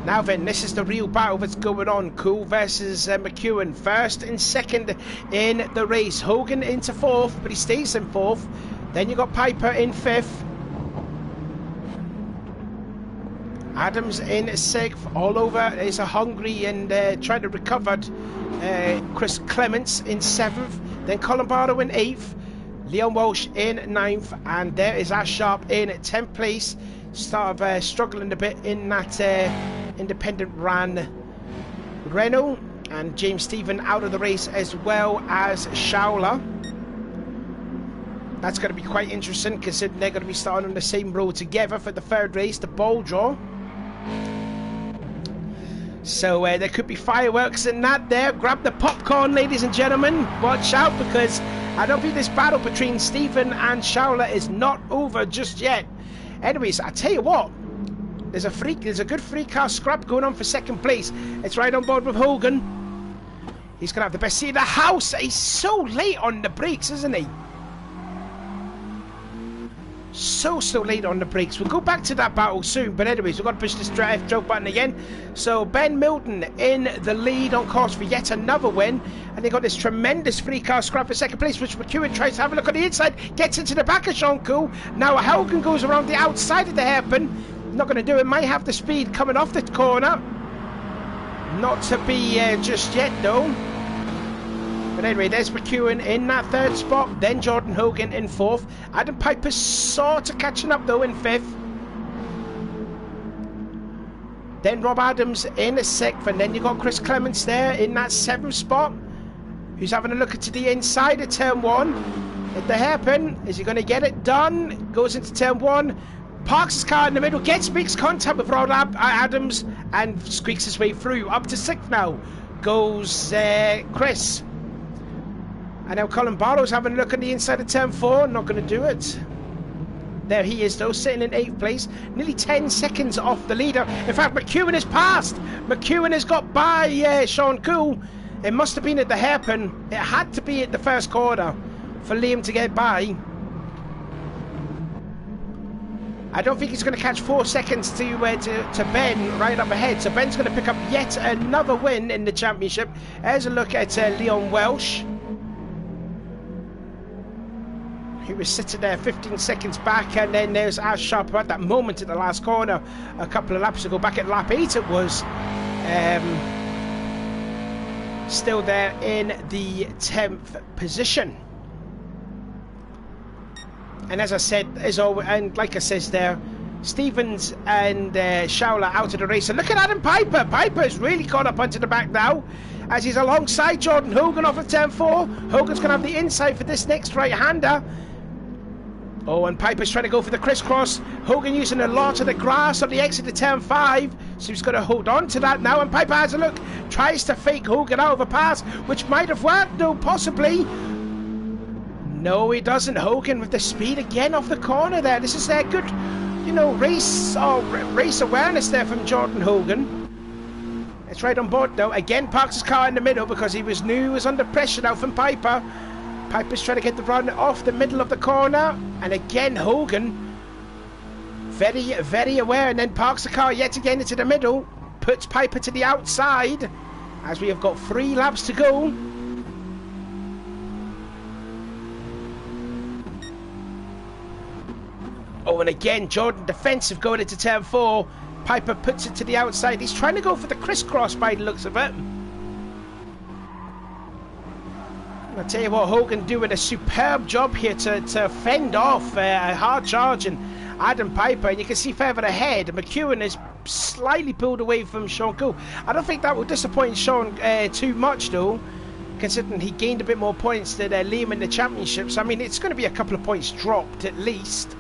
Now then, this is the real battle that's going on. Cool versus McEwen. First and second in the race. Hogan into 4th, but he stays in 4th. Then you got Piper in 5th. Adams in 6th. All over is a hungry and trying to recover Chris Clements in 7th. Then Colin Barlow in 8th. Leon Welsh in 9th. And there is Ash Sharp in 10th place. Start of struggling a bit in that independent ran Renault, and James Stephen out of the race as well as Schauler. That's going to be quite interesting, considering they're going to be starting on the same road together for the third race, the ball draw. So there could be fireworks in that there. Grab the popcorn, ladies and gentlemen. Watch out, because I don't think this battle between Stephen and Shaula is not over just yet. Anyways, I tell you what, there's a good free car scrap going on for second place. It's right on board with Hogan. He's going to have the best seat in the house. He's so late on the brakes, isn't he? So late on the brakes. We'll go back to that battle soon, but anyways, we've got to push this drive button again. So Ben Milton in the lead on course for yet another win, and they got this tremendous free car scrap for second place, which McEwen tries to have a look on the inside, gets into the back of Sean Cool. Now Hogan goes around the outside of the hairpin. Not going to do it. Might have the speed coming off the corner. Not to be just yet though. But anyway, there's McEwen in that third spot. Then Jordan Hogan in fourth. Adam Piper's sort of catching up though in fifth. Then Rob Adams in a sixth. And then you got Chris Clements there in that seventh spot, who's having a look to the inside of turn one. At the hairpin. Is he going to get it done? Goes into turn one. Parks his car in the middle. Makes contact with Rob Adams. And squeaks his way through. Up to sixth now goes Chris. And now Colin Barlow's having a look at the inside of turn four. Not going to do it. There he is though, sitting in 8th place. Nearly 10 seconds off the leader. In fact, McEwen has passed. McEwen has got by Sean Cool. It must have been at the hairpin. It had to be at the first corner for Liam to get by. I don't think he's going to catch 4 seconds to Ben right up ahead. So Ben's going to pick up yet another win in the championship. There's a look at Leon Welsh. He was sitting there 15 seconds back, and then there's Ash Sharp at that moment at the last corner a couple of laps ago. Back at lap 8 it was. Still there in the 10th position. And as I said, as always, and like I says there, Stevens and Shaula out of the race. And look at Adam Piper. Piper's really caught up onto the back now, as he's alongside Jordan Hogan off of turn 4. Hogan's going to have the inside for this next right-hander. Oh, and Piper's trying to go for the crisscross. Hogan using a lot of the grass on the exit of turn 5. So he's going to hold on to that now. And Piper has a look. Tries to fake Hogan out of a pass, which might have worked, though, possibly. No, he doesn't. Hogan with the speed again off the corner there. This is their good, you know, race awareness there from Jordan Hogan. It's right on board, though. Again, parks his car in the middle because he was under pressure now from Piper. Piper's trying to get the run off the middle of the corner. And again, Hogan, very, very aware, and then parks the car yet again into the middle. Puts Piper to the outside, as we have got 3 laps to go. Oh, and again, Jordan defensive going into turn 4. Piper puts it to the outside. He's trying to go for the crisscross by the looks of it. I'll tell you what, Hogan doing a superb job here to fend off a hard charge and Adam Piper. And you can see further ahead, McEwen is slightly pulled away from Sean Cool. I don't think that will disappoint Sean too much, though, considering he gained a bit more points than Liam in the championship. So, I mean, it's going to be a couple of points dropped at least.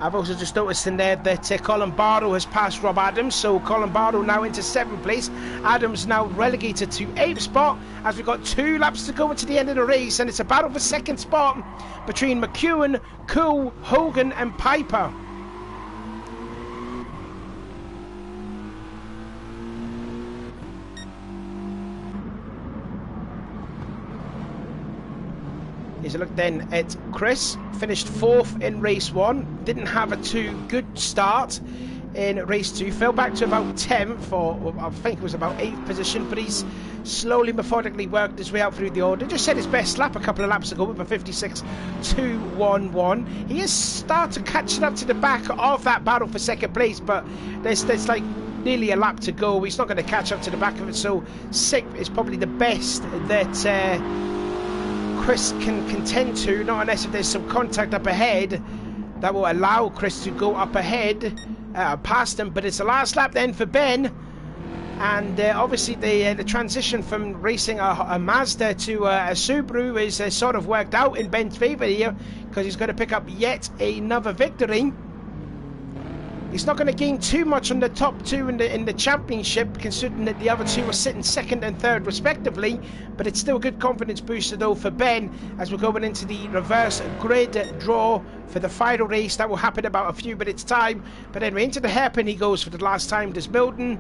I've also just noticed in there that Colin Barlow has passed Rob Adams, so Colin Barlow now into 7th place. Adams now relegated to 8th spot, as we've got 2 laps to go into the end of the race, and it's a battle for 2nd spot between McEwen, Cool, Hogan and Piper. Here's a look then at Chris. Finished 4th in race 1. Didn't have a too good start in race 2. Fell back to about 10th, or I think it was about 8th position, but he's slowly, methodically worked his way out through the order. Just set his best lap a couple of laps ago with a 56.211. He is starting catching up to the back of that battle for 2nd place, but there's like nearly a lap to go. He's not going to catch up to the back of it, so 6th is probably the best that Chris can contend to, not unless if there's some contact up ahead that will allow Chris to go up ahead past him. But it's the last lap then for Ben. And obviously the transition from racing a Mazda to a Subaru is sort of worked out in Ben's favour here, because he's going to pick up yet another victory. He's not going to gain too much on the top two in the championship, considering that the other two are sitting second and third respectively, but it's still a good confidence booster though for Ben as we're going into the reverse grid draw for the final race. That will happen in about a few minutes time, but anyway, into the hairpin he goes for the last time this building.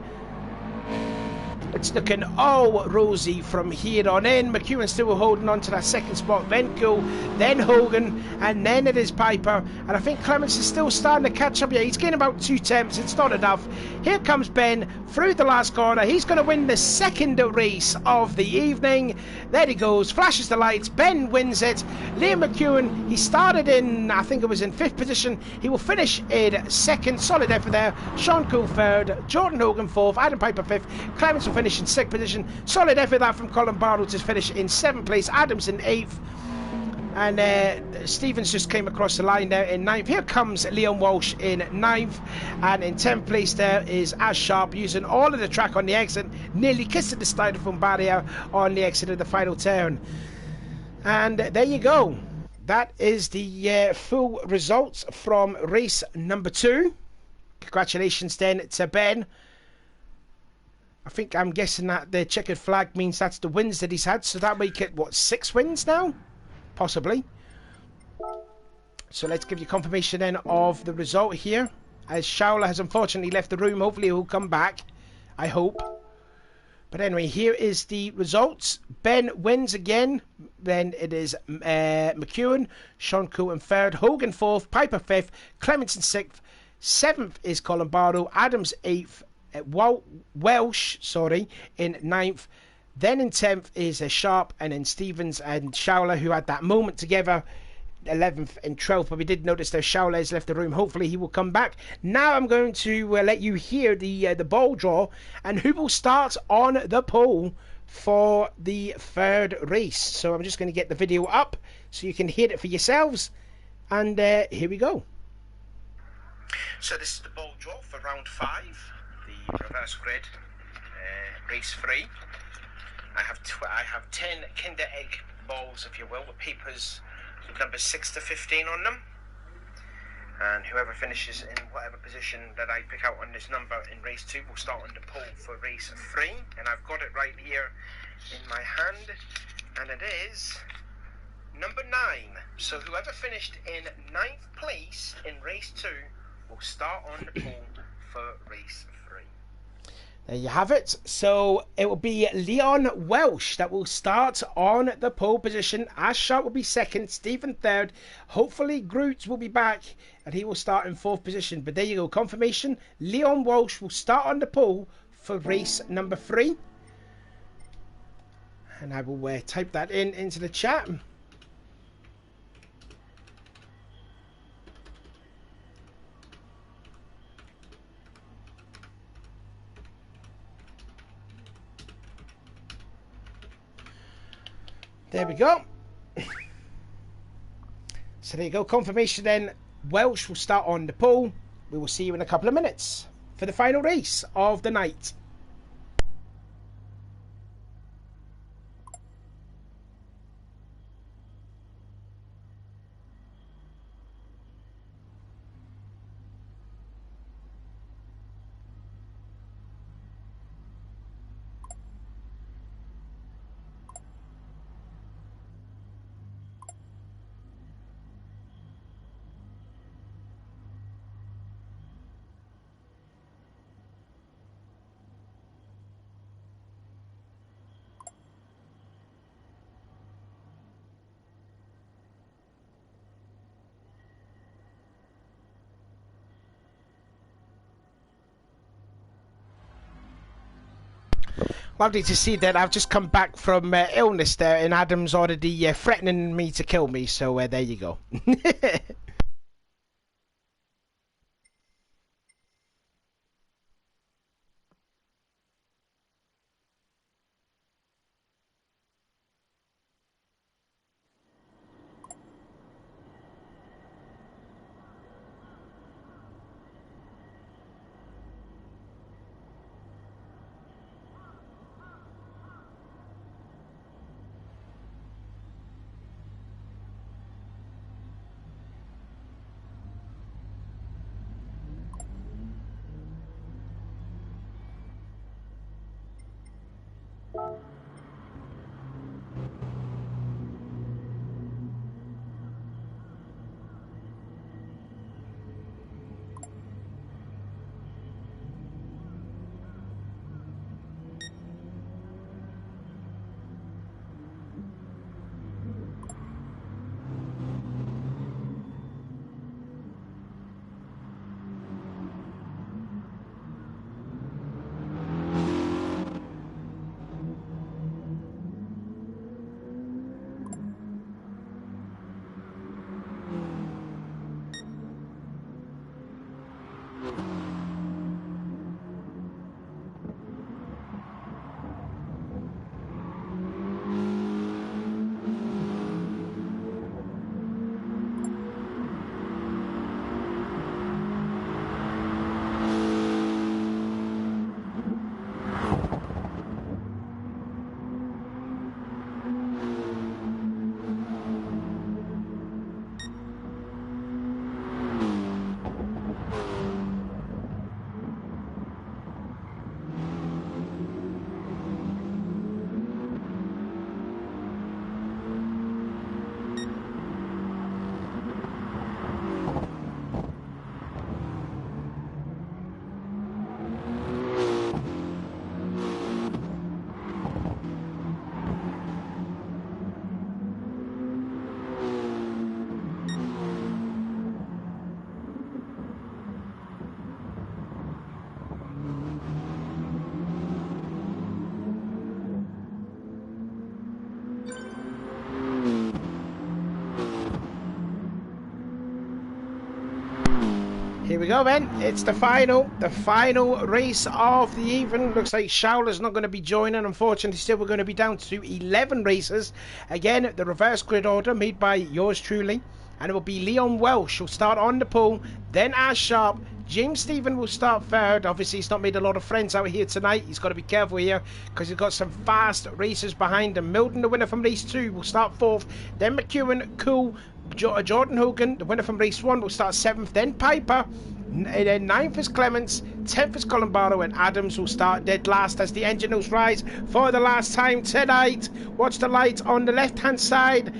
It's looking all rosy from here on in. McEwen still holding on to that second spot. Venko, then Hogan, and then it is Piper. And I think Clements is still starting to catch up. Yeah, he's getting about 2 tenths. It's not enough. Here comes Ben through the last corner. He's going to win the second race of the evening. There he goes. Flashes the lights. Ben wins it. Liam McEwen, he started in, I think it was in 5th position. He will finish in 2nd. Solid effort there. Sean Cool 3rd. Jordan Hogan 4th. Adam Piper 5th. Clements will finish in 6th position. Solid effort that from Colin Barlow to finish in 7th place. Adams in 8th. And Stevens just came across the line there in 9th. Here comes Leon Walsh in 9th. And in 10th place there is Ash Sharp, using all of the track on the exit. Nearly kissed the styrofoam barrier on the exit of the final turn. And there you go. That is the full results from race number 2. Congratulations then to Ben. I'm guessing that the checkered flag means that's the wins that he's had. So that make it, what, 6 wins now? Possibly. So let's give you confirmation then of the result here. As Shaula has unfortunately left the room. Hopefully he'll come back. I hope. But anyway, here is the results. Ben wins again. Then it is McEwen, Sean Cool in 3rd, Hogan 4th, Piper 5th, Clements in 6th. 7th is Colin Barlow, Adams 8th. Welsh, in 9th. Then in 10th is Sharp, and then Stevens and Shaula, who had that moment together, 11th and 12th. But we did notice that Shaula has left the room. Hopefully he will come back. Now I'm going to let you hear the ball draw and who will start on the pole for the 3rd race. So I'm just going to get the video up so you can hear it for yourselves. And here we go. So this is the ball draw for round 5. The reverse grid, race 3. I have 10 Kinder Egg balls, if you will, with papers with numbers 6 to 15 on them. And whoever finishes in whatever position that I pick out on this number in race 2 will start on the pole for race 3. And I've got it right here in my hand, and it is number 9. So whoever finished in 9th place in race 2 will start on the pole for race 3. There you have it. So it will be Leon Welsh that will start on the pole position. Ash Sharp will be 2nd, Stephen 3rd. Hopefully Groot will be back and he will start in 4th position. But there you go, confirmation. Leon Welsh will start on the pole for race number 3. And I will type that into the chat. There we go. So there you go. Confirmation then. Welsh will start on the pole. We will see you in a couple of minutes for the final race of the night. Lovely to see that. I've just come back from illness there, and Adam's already threatening me to kill me, so there you go. Here we go then, it's the final race of the evening. Looks like Shaoler's not going to be joining, unfortunately. Still, we're going to be down to 11 races. Again, the reverse grid order made by yours truly. And it will be Leon Welsh who'll start on the pole, then Ash Sharp. James Stephen will start third. Obviously, he's not made a lot of friends out here tonight. He's got to be careful here because he's got some fast racers behind him. Milton, the winner from race 2, will start 4th. Then McEwen, Cool, Jordan Hogan, the winner from race 1, will start 7th. Then Piper. Then 9th is Clements, 10th is Colin Barrow, and Adams will start dead last as the engine notes rise for the last time tonight. Watch the light on the left-hand side.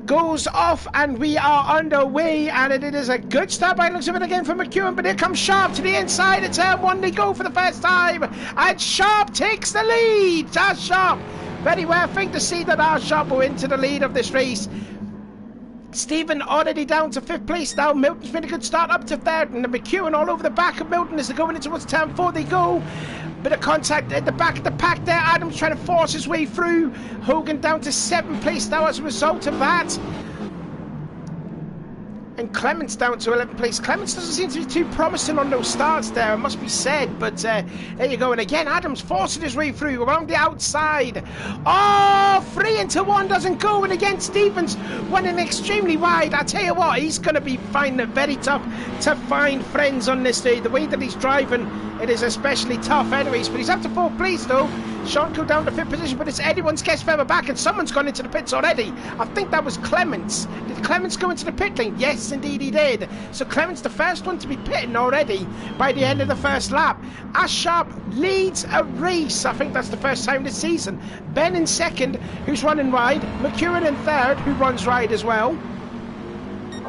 Goes off and we are underway, and it is a good start by looks of it again for McEwen, but here comes Sharp to the inside of turn 1. They go for the first time, and Sharp takes the lead. Ash Sharp, very well thing to see that Ash Sharp will into the lead of this race. Stephen already down to 5th place now. Milton's been a good start up to 3rd, and the McEwen all over the back of Milton as they're going into towards turn 4. They go. Bit of contact at the back of the pack there. Adams trying to force his way through. Hogan down to 7th place now as a result of that. And Clements down to 11th place. Clements doesn't seem to be too promising on those starts there, it must be said. But there you go. And again, Adams forcing his way through around the outside. Oh, 3 into 1 doesn't go. And again, Stevens running extremely wide. I tell you what, he's going to be finding it very tough to find friends on this day. The way that he's driving, it is especially tough anyways. But he's up to 4th place though. Sean go down to 5th position, but it's anyone's guess further back, and someone's gone into the pits already. I think that was Clements. Did Clements go into the pit lane? Yes, indeed he did. So Clements the first one to be pitting already by the end of the first lap. Ash Sharp leads a race. I think that's the first time this season. Ben in 2nd, who's running wide. McEwen in 3rd, who runs wide as well.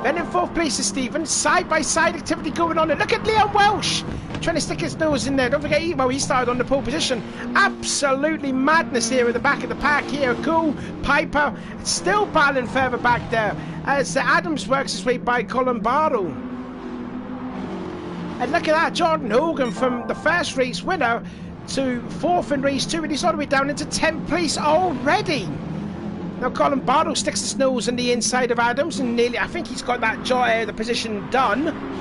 Then in 4th place is Stephen. Side-by-side activity going on. And look at Leon Welsh trying to stick his nose in there. Don't forget, he started on the pole position. Absolutely madness here at the back of the pack here. Cool, Piper, still battling further back there as Adams works his way by Colin Barrow. And look at that, Jordan Hogan from the first race winner to 4th in race 2, and he's all the way down into 10th place already. Now Colin Barrow sticks his nose in the inside of Adams, and nearly, I think he's got that the position done.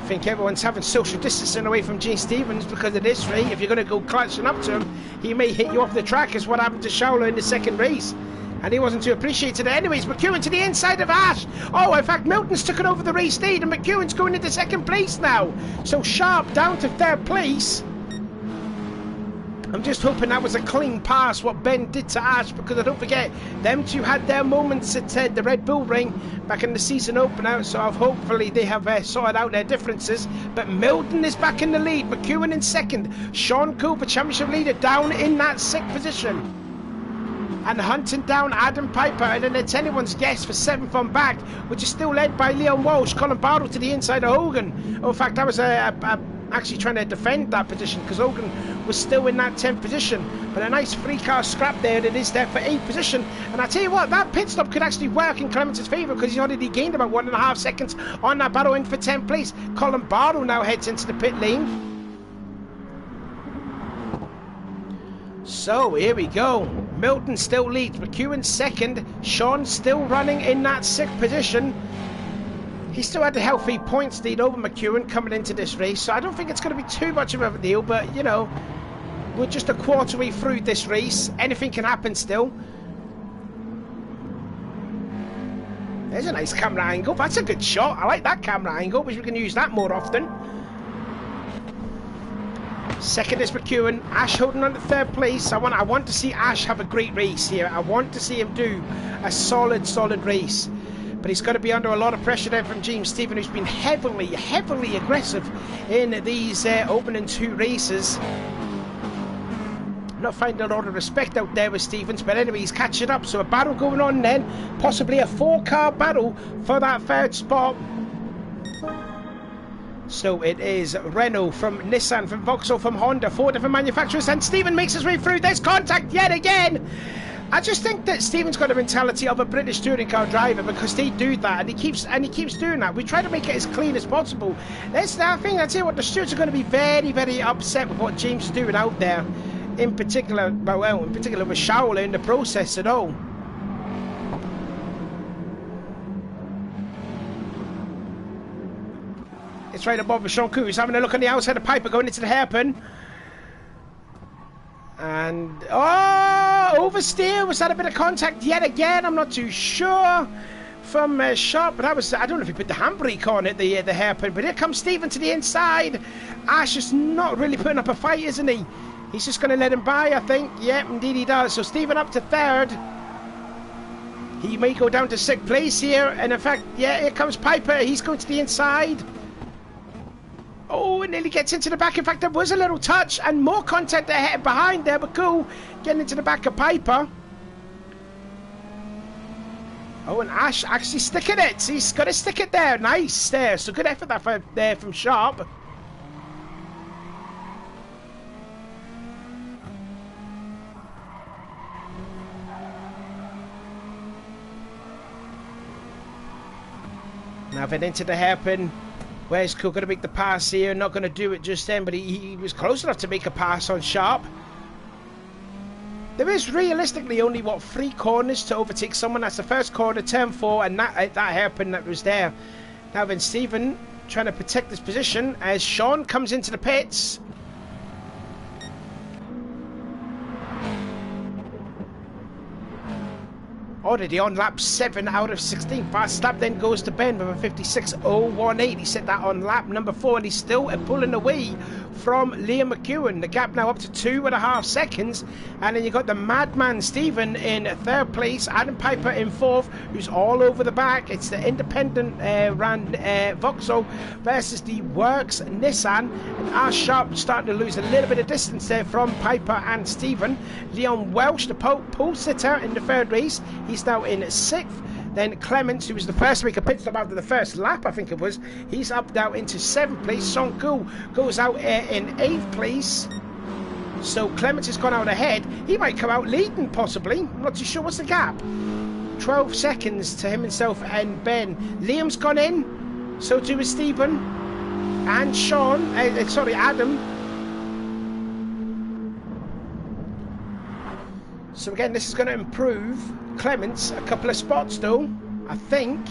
I think everyone's having social distancing away from Gene Stevens because of this rate. If you're going to go clutching up to him, he may hit you off the track, is what happened to Shaoler in the 2nd race. And he wasn't too appreciated anyways. McEwen to the inside of Ash. Oh, in fact, Milton's took it over the race lead, and McEwen's going into 2nd place now. So Sharp down to 3rd place. I'm just hoping that was a clean pass, what Ben did to Ash, because I don't forget, them two had their moments at the Red Bull Ring back in the season opener, so hopefully they have sorted out their differences. But Milton is back in the lead, McEwen in 2nd, Sean Cooper, championship leader, down in that 6th position. And hunting down Adam Piper, and then it's anyone's guess for 7th on back, which is still led by Leon Walsh. Colin Barrow to the inside of Hogan. Oh, in fact, that was actually trying to defend that position because Hogan was still in that 10th position. But a nice 3-car scrap there, it is there for 8th position. And I tell you what, that pit stop could actually work in Clements' favour because he's already gained about 1.5 seconds on that battle in for 10th place. Colin Barrow now heads into the pit lane. So here we go. Milton still leads, McEwen 2nd, Sean still running in that 6th position. He still had a healthy points lead over McEwen coming into this race, so I don't think it's going to be too much of a deal, but you know, we're just a quarter way through this race. Anything can happen still. There's a nice camera angle. That's a good shot. I like that camera angle. Wish we can use that more often. 2nd is McEwen. Ash holding on to 3rd place. I want to see Ash have a great race here. I want to see him do a solid race. But he's got to be under a lot of pressure there from James Stephen, who's been heavily aggressive in these opening 2 races. Not finding a lot of respect out there with Stevens, but anyway, he's catching up. So a battle going on then, possibly a 4-car battle for that 3rd spot. So it is Renault from Nissan, from Vauxhall, from Honda, 4 different manufacturers, and Stephen makes his way through. There's contact yet again. I just think that Stephen's got a mentality of a British touring car driver because they do that, and he keeps doing that. We try to make it as clean as possible. That's that thing. I tell you what, the stewards are going to be very upset with what James is doing out there, in particular with Shaoler in the process at all. It's right above Sean Coo. He's having a look on the outside of Piper going into the hairpin. And, oh, oversteer. Was that a bit of contact yet again? I'm not too sure from Sharp, but that was, I don't know if he put the handbrake on it, the hairpin, but here comes Stephen to the inside. Ash is not really putting up a fight, isn't he? He's just going to let him by, I think. Yep, indeed he does. So Stephen up to third. He may go down to 6th place here, and in fact, yeah, here comes Piper. He's going to the inside. Oh, it nearly gets into the back. In fact, there was a little touch and more contact ahead behind there, but cool. Getting into the back of Piper. Oh, and Ash actually sticking it. He's got to stick it there. Nice there. So good effort there from Sharp. Now then into the hairpin. Where's Cook going to make the pass here? Not going to do it just then, but he was close enough to make a pass on Sharp. There is realistically only, what, 3 corners to overtake someone. That's the first corner, turn 4, and that hairpin that was there. Now then, Stephen trying to protect his position as Sean comes into the pits. Already on lap 7 out of 16. Fast lap then goes to Ben with a 56.018. He set that on lap number 4, and he's still pulling away from Liam McEwen. The gap now up to 2.5 seconds. And then you got the madman Stephen in 3rd place, Adam Piper in 4th, who's all over the back. It's the independent ran Vauxhall versus the Works Nissan. And Ash Sharp starting to lose a little bit of distance there from Piper and Stephen. Leon Welsh, the pole sitter in the 3rd race, he's now in 6th. Then Clements, who was the first to make a pit stop after the first lap, I think it was, he's up now into 7th place. Song Gu goes out in 8th place. So Clements has gone out ahead. He might come out leading, possibly. I'm not too sure. What's the gap? 12 seconds to himself and Ben. Liam's gone in. So too is Stephen. And Sean. Adam. So again, this is going to improve Clements a couple of spots though, I think.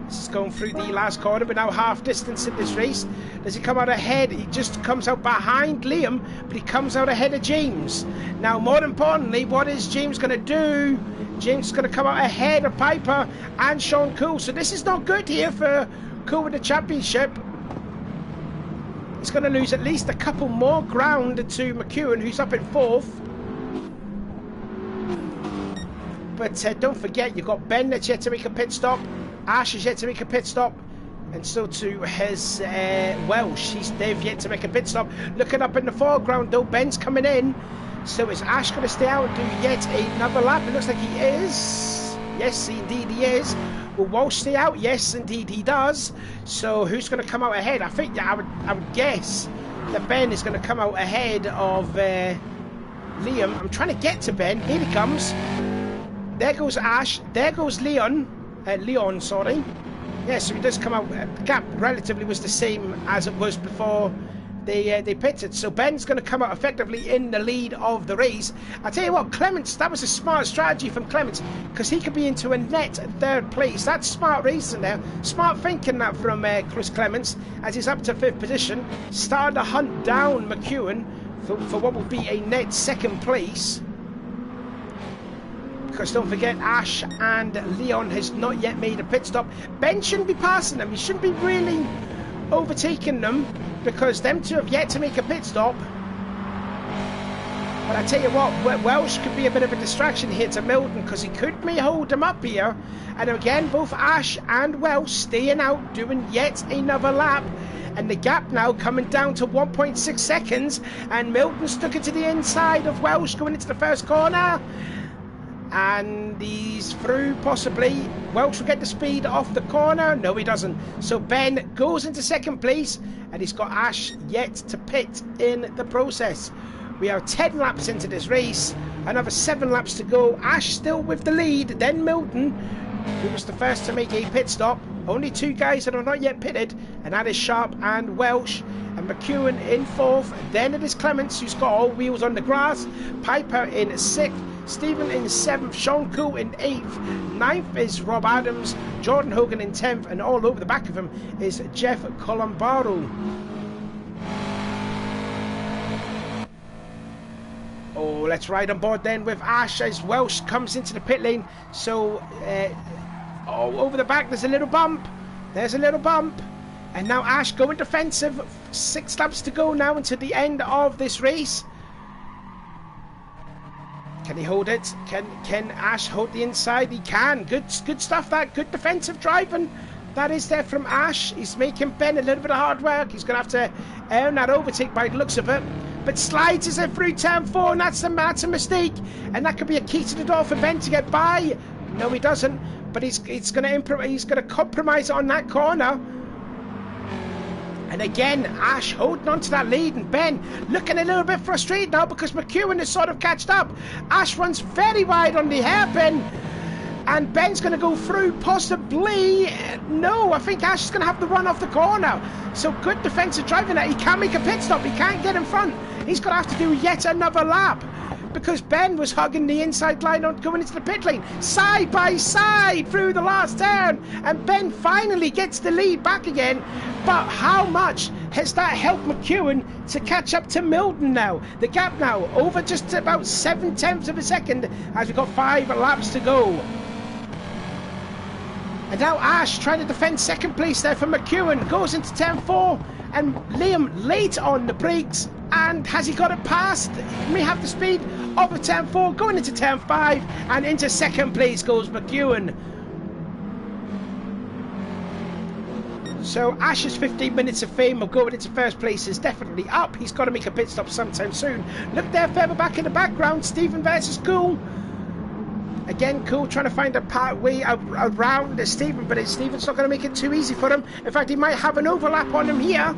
This is going through the last corner, but now half distance in this race. Does he come out ahead? He just comes out behind Liam, but he comes out ahead of James. Now, more importantly, what is James going to do? James is going to come out ahead of Piper and Sean Cool. So this is not good here for Cool with the championship. He's going to lose at least a couple more ground to McEwen, who's up in 4th. But don't forget, you've got Ben that's yet to make a pit stop. Ash is yet to make a pit stop. And so too has Welsh. They've yet to make a pit stop. Looking up in the foreground though, Ben's coming in. So is Ash going to stay out and do yet another lap? It looks like he is. Yes, indeed he is. Will Welsh stay out? Yes, indeed he does. So who's going to come out ahead? I think I would guess that Ben is going to come out ahead of Liam. I'm trying to get to Ben. Here he comes. There goes Ash. There goes Leon. Leon, sorry. Yeah, so he does come out. The gap relatively was the same as it was before they pitted. So Ben's going to come out effectively in the lead of the race. I tell you what, Clements, that was a smart strategy from Clements, because he could be into a net 3rd place. That's smart racing there. Smart thinking that from Chris Clements, as he's up to 5th position. Started to hunt down McEwen for what will be a net 2nd place. Because don't forget, Ash and Leon has not yet made a pit stop. Ben shouldn't be passing them. He shouldn't be really overtaking them, because them two have yet to make a pit stop. But I tell you what, Welsh could be a bit of a distraction here to Milton, because he may hold them up here. And again, both Ash and Welsh staying out, doing yet another lap. And the gap now coming down to 1.6 seconds. And Milton stuck it to the inside of Welsh going into the first corner. And he's through, possibly. Welsh will get the speed off the corner. No, he doesn't. So Ben goes into 2nd place, and he's got Ash yet to pit in the process. We are 10 laps into this race. Another 7 laps to go. Ash still with the lead. Then Milton, who was the first to make a pit stop. Only 2 guys that are not yet pitted, and that is Sharp and Welsh. And McEwen in 4th. Then it is Clements, who's got all wheels on the grass. Piper in 6th. Stephen in 7th, Sean Cool in 8th, 9th is Rob Adams, Jordan Hogan in 10th, and all over the back of him is Jeff Colombaro. Oh, let's ride on board then with Ash as Welsh comes into the pit lane. So, over the back, there's a little bump. There's a little bump. And now Ash going defensive. 6 laps to go now until the end of this race. Can he hold it? Can Ash hold the inside? He can. Good stuff. That good defensive driving. That is there from Ash. He's making Ben a little bit of hard work. He's going to have to earn that overtake by the looks of it. But slides his through turn 4, and that's a mistake. And that could be a key to the door for Ben to get by. No, he doesn't. But he's going to compromise on that corner. And again, Ash holding on to that lead, and Ben looking a little bit frustrated now because McEwen has sort of catched up. Ash runs very wide on the hairpin, and Ben's going to go through, possibly. No, I think Ash is going to have the run off the corner. So good defensive driving there. He can't make a pit stop. He can't get in front. He's going to have to do yet another lap because Ben was hugging the inside line on going into the pit lane. Side by side through the last turn. And Ben finally gets the lead back again. But how much has that helped McEwen to catch up to Milton now? The gap now over just about 7/10 of a second as we've got 5 laps to go. And now Ash trying to defend second place there for McEwen. Goes into turn 4. And Liam late on the brakes. And has he got it past? He may have the speed of a turn 4. Going into turn 5. And into second place goes McEwen. So Ash's 15 minutes of fame of going into first place is definitely up. He's got to make a pit stop sometime soon. Look there further back in the background. Stephen versus Cool. Again, Cool trying to find a way around Stephen, but Stephen's not going to make it too easy for him. In fact, he might have an overlap on him here.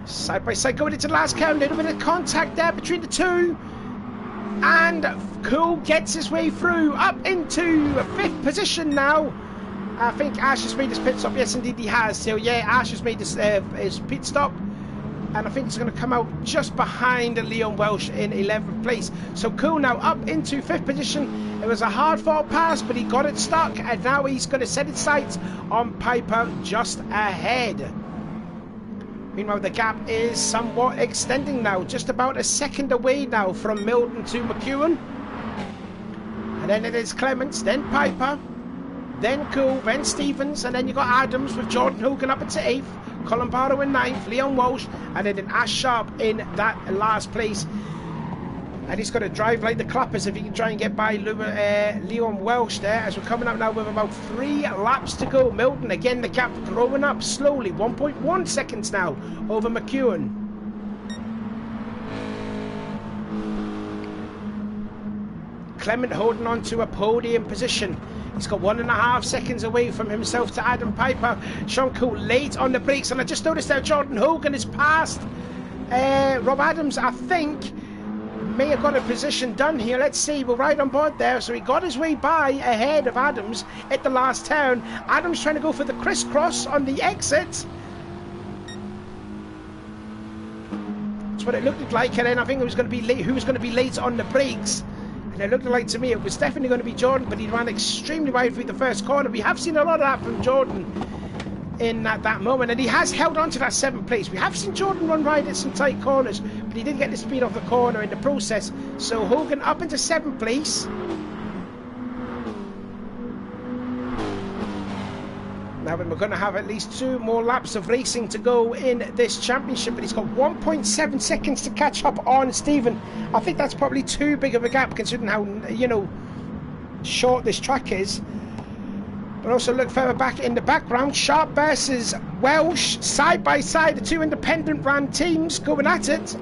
Side by side going into the last count. A little bit of contact there between the two. And Cool gets his way through up into 5th position now. I think Ash has made his pit stop. Yes, indeed he has. So, yeah, Ash has made his pit stop. And I think it's going to come out just behind Leon Welsh in 11th place. So Cool now up into 5th position. It was a hard-fought pass, but he got it stuck. And now he's going to set his sights on Piper just ahead. Meanwhile, the gap is somewhat extending now. Just about a second away now from Milton to McEwen. And then it is Clements, then Piper, then Cool, then Stevens. And then you've got Adams with Jordan Hogan up into 8th. Colombaro in 9th, Leon Walsh, and then Ash Sharp in that last place. And he's got to drive like the clappers if he can try and get by Leon Welsh there, as we're coming up now with about 3 laps to go. Milton, again, the gap growing up slowly, 1.1 seconds now over McEwen. Clement holding on to a podium position. He's got 1.5 seconds away from himself to Adam Piper. Sean Cool late on the brakes, and I just noticed that Jordan Hogan is past Rob Adams, I think. May have got a position done here. Let's see. We're right on board there. So he got his way by ahead of Adams at the last turn. Adams trying to go for the crisscross on the exit. That's what it looked like. And then I think it was going to be late. Who was going to be late on the brakes? And it looked like to me it was definitely going to be Jordan, but he ran extremely wide through the first corner. We have seen a lot of that from Jordan in that moment, and he has held on to that 7th place. We have seen Jordan run wide at some tight corners, but he didn't get the speed off the corner in the process. So Hogan up into 7th place. Now we're going to have at least 2 more laps of racing to go in this championship, but he's got 1.7 seconds to catch up on Stephen. I think that's probably too big of a gap considering how, you know, short this track is. But also look further back in the background, Sharp versus Welsh, side by side, the 2 independent ran teams going at it.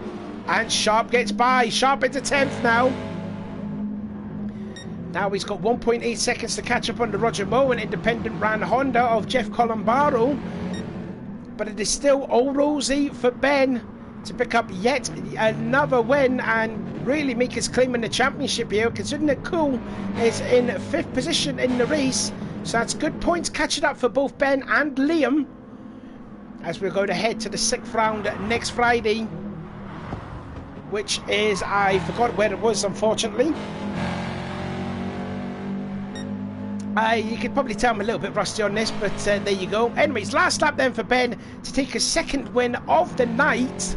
And Sharp gets by. Sharp into 10th now. Now he's got 1.8 seconds to catch up on the Roger Moe and independent ran Honda of Jeff Colombaro. But it is still all rosy for Ben to pick up yet another win and really make his claim in the championship here, considering that Cool is in 5th position in the race. So that's good points catching up for both Ben and Liam as we're going to head to the 6th round next Friday. which is, I forgot where it was, unfortunately. You could probably tell I'm a little bit rusty on this, but there you go. Anyways, last lap then for Ben to take his second win of the night.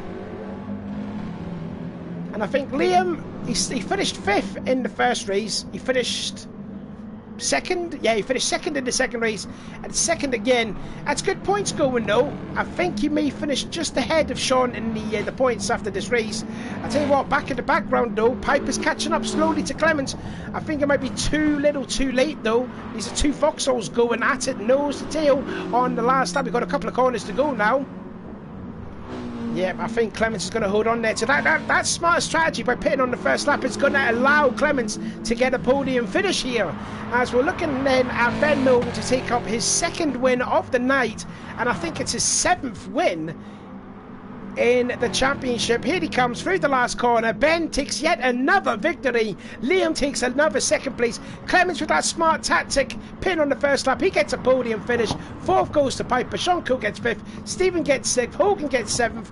And I think Liam, he finished 5th in the first race. He finished second. Yeah, he finished second in the second race, and second again. That's good points going though. I think he may finish just ahead of Sean in the points after this race. I'll tell you what, back in the background though, Piper's catching up slowly to Clements. I think it might be too little too late though. These are two foxholes going at it nose to tail on the last lap. We've got a couple of corners to go now. Yeah, I think Clements is going to hold on there to that. That's smart strategy by pitting on the first lap. It's going to allow Clements to get a podium finish here. As we're looking then at Ben Noble to take up his second win of the night. And I think it's his 7th win in the championship. Here he comes through the last corner. Ben takes yet another victory. Liam takes another second place. Clements with that smart tactic, pin on the first lap. He gets a podium finish. 4th goes to Piper. Sean Cook gets 5th. Stephen gets 6th. Hogan gets 7th.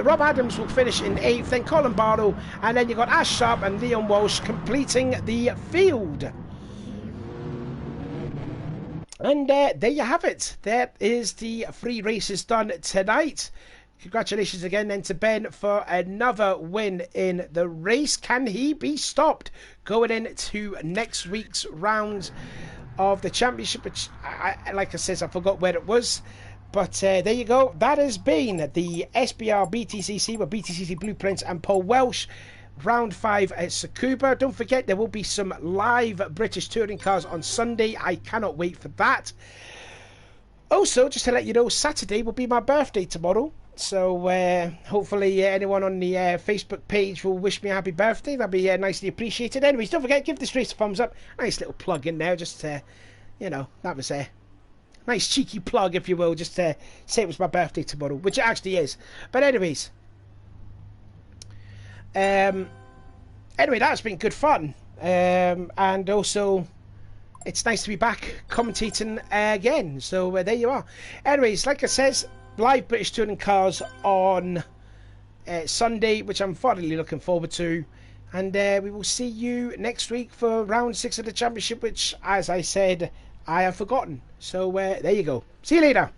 Rob Adams will finish in 8th. Then Colin Barlow. And then you've got Ash Sharp and Leon Walsh completing the field. And there you have it. That is the 3 races done tonight. Congratulations again then to Ben for another win in the race. Can he be stopped going into next week's round of the championship? Which, like I said, I forgot where it was. But there you go. That has been the SBR BTCC with BTCC Blueprints and Paul Welsh. Round 5 at Tsukuba. Don't forget, there will be some live British touring cars on Sunday. I cannot wait for that. Also, just to let you know, Saturday will be my birthday tomorrow. So hopefully anyone on the Facebook page will wish me a happy birthday. That'd be nicely appreciated. Anyways, don't forget, give this race a thumbs up. Nice little plug in there, just you know, that was a nice cheeky plug, if you will, just to say it was my birthday tomorrow, which it actually is. But anyways, anyway, that's been good fun, and also it's nice to be back commentating again. So there you are. Anyways, like I says, live British touring cars on Sunday, which I'm thoroughly looking forward to. And we will see you next week for round 6 of the championship, which, as I said, I have forgotten. So there you go. See you later.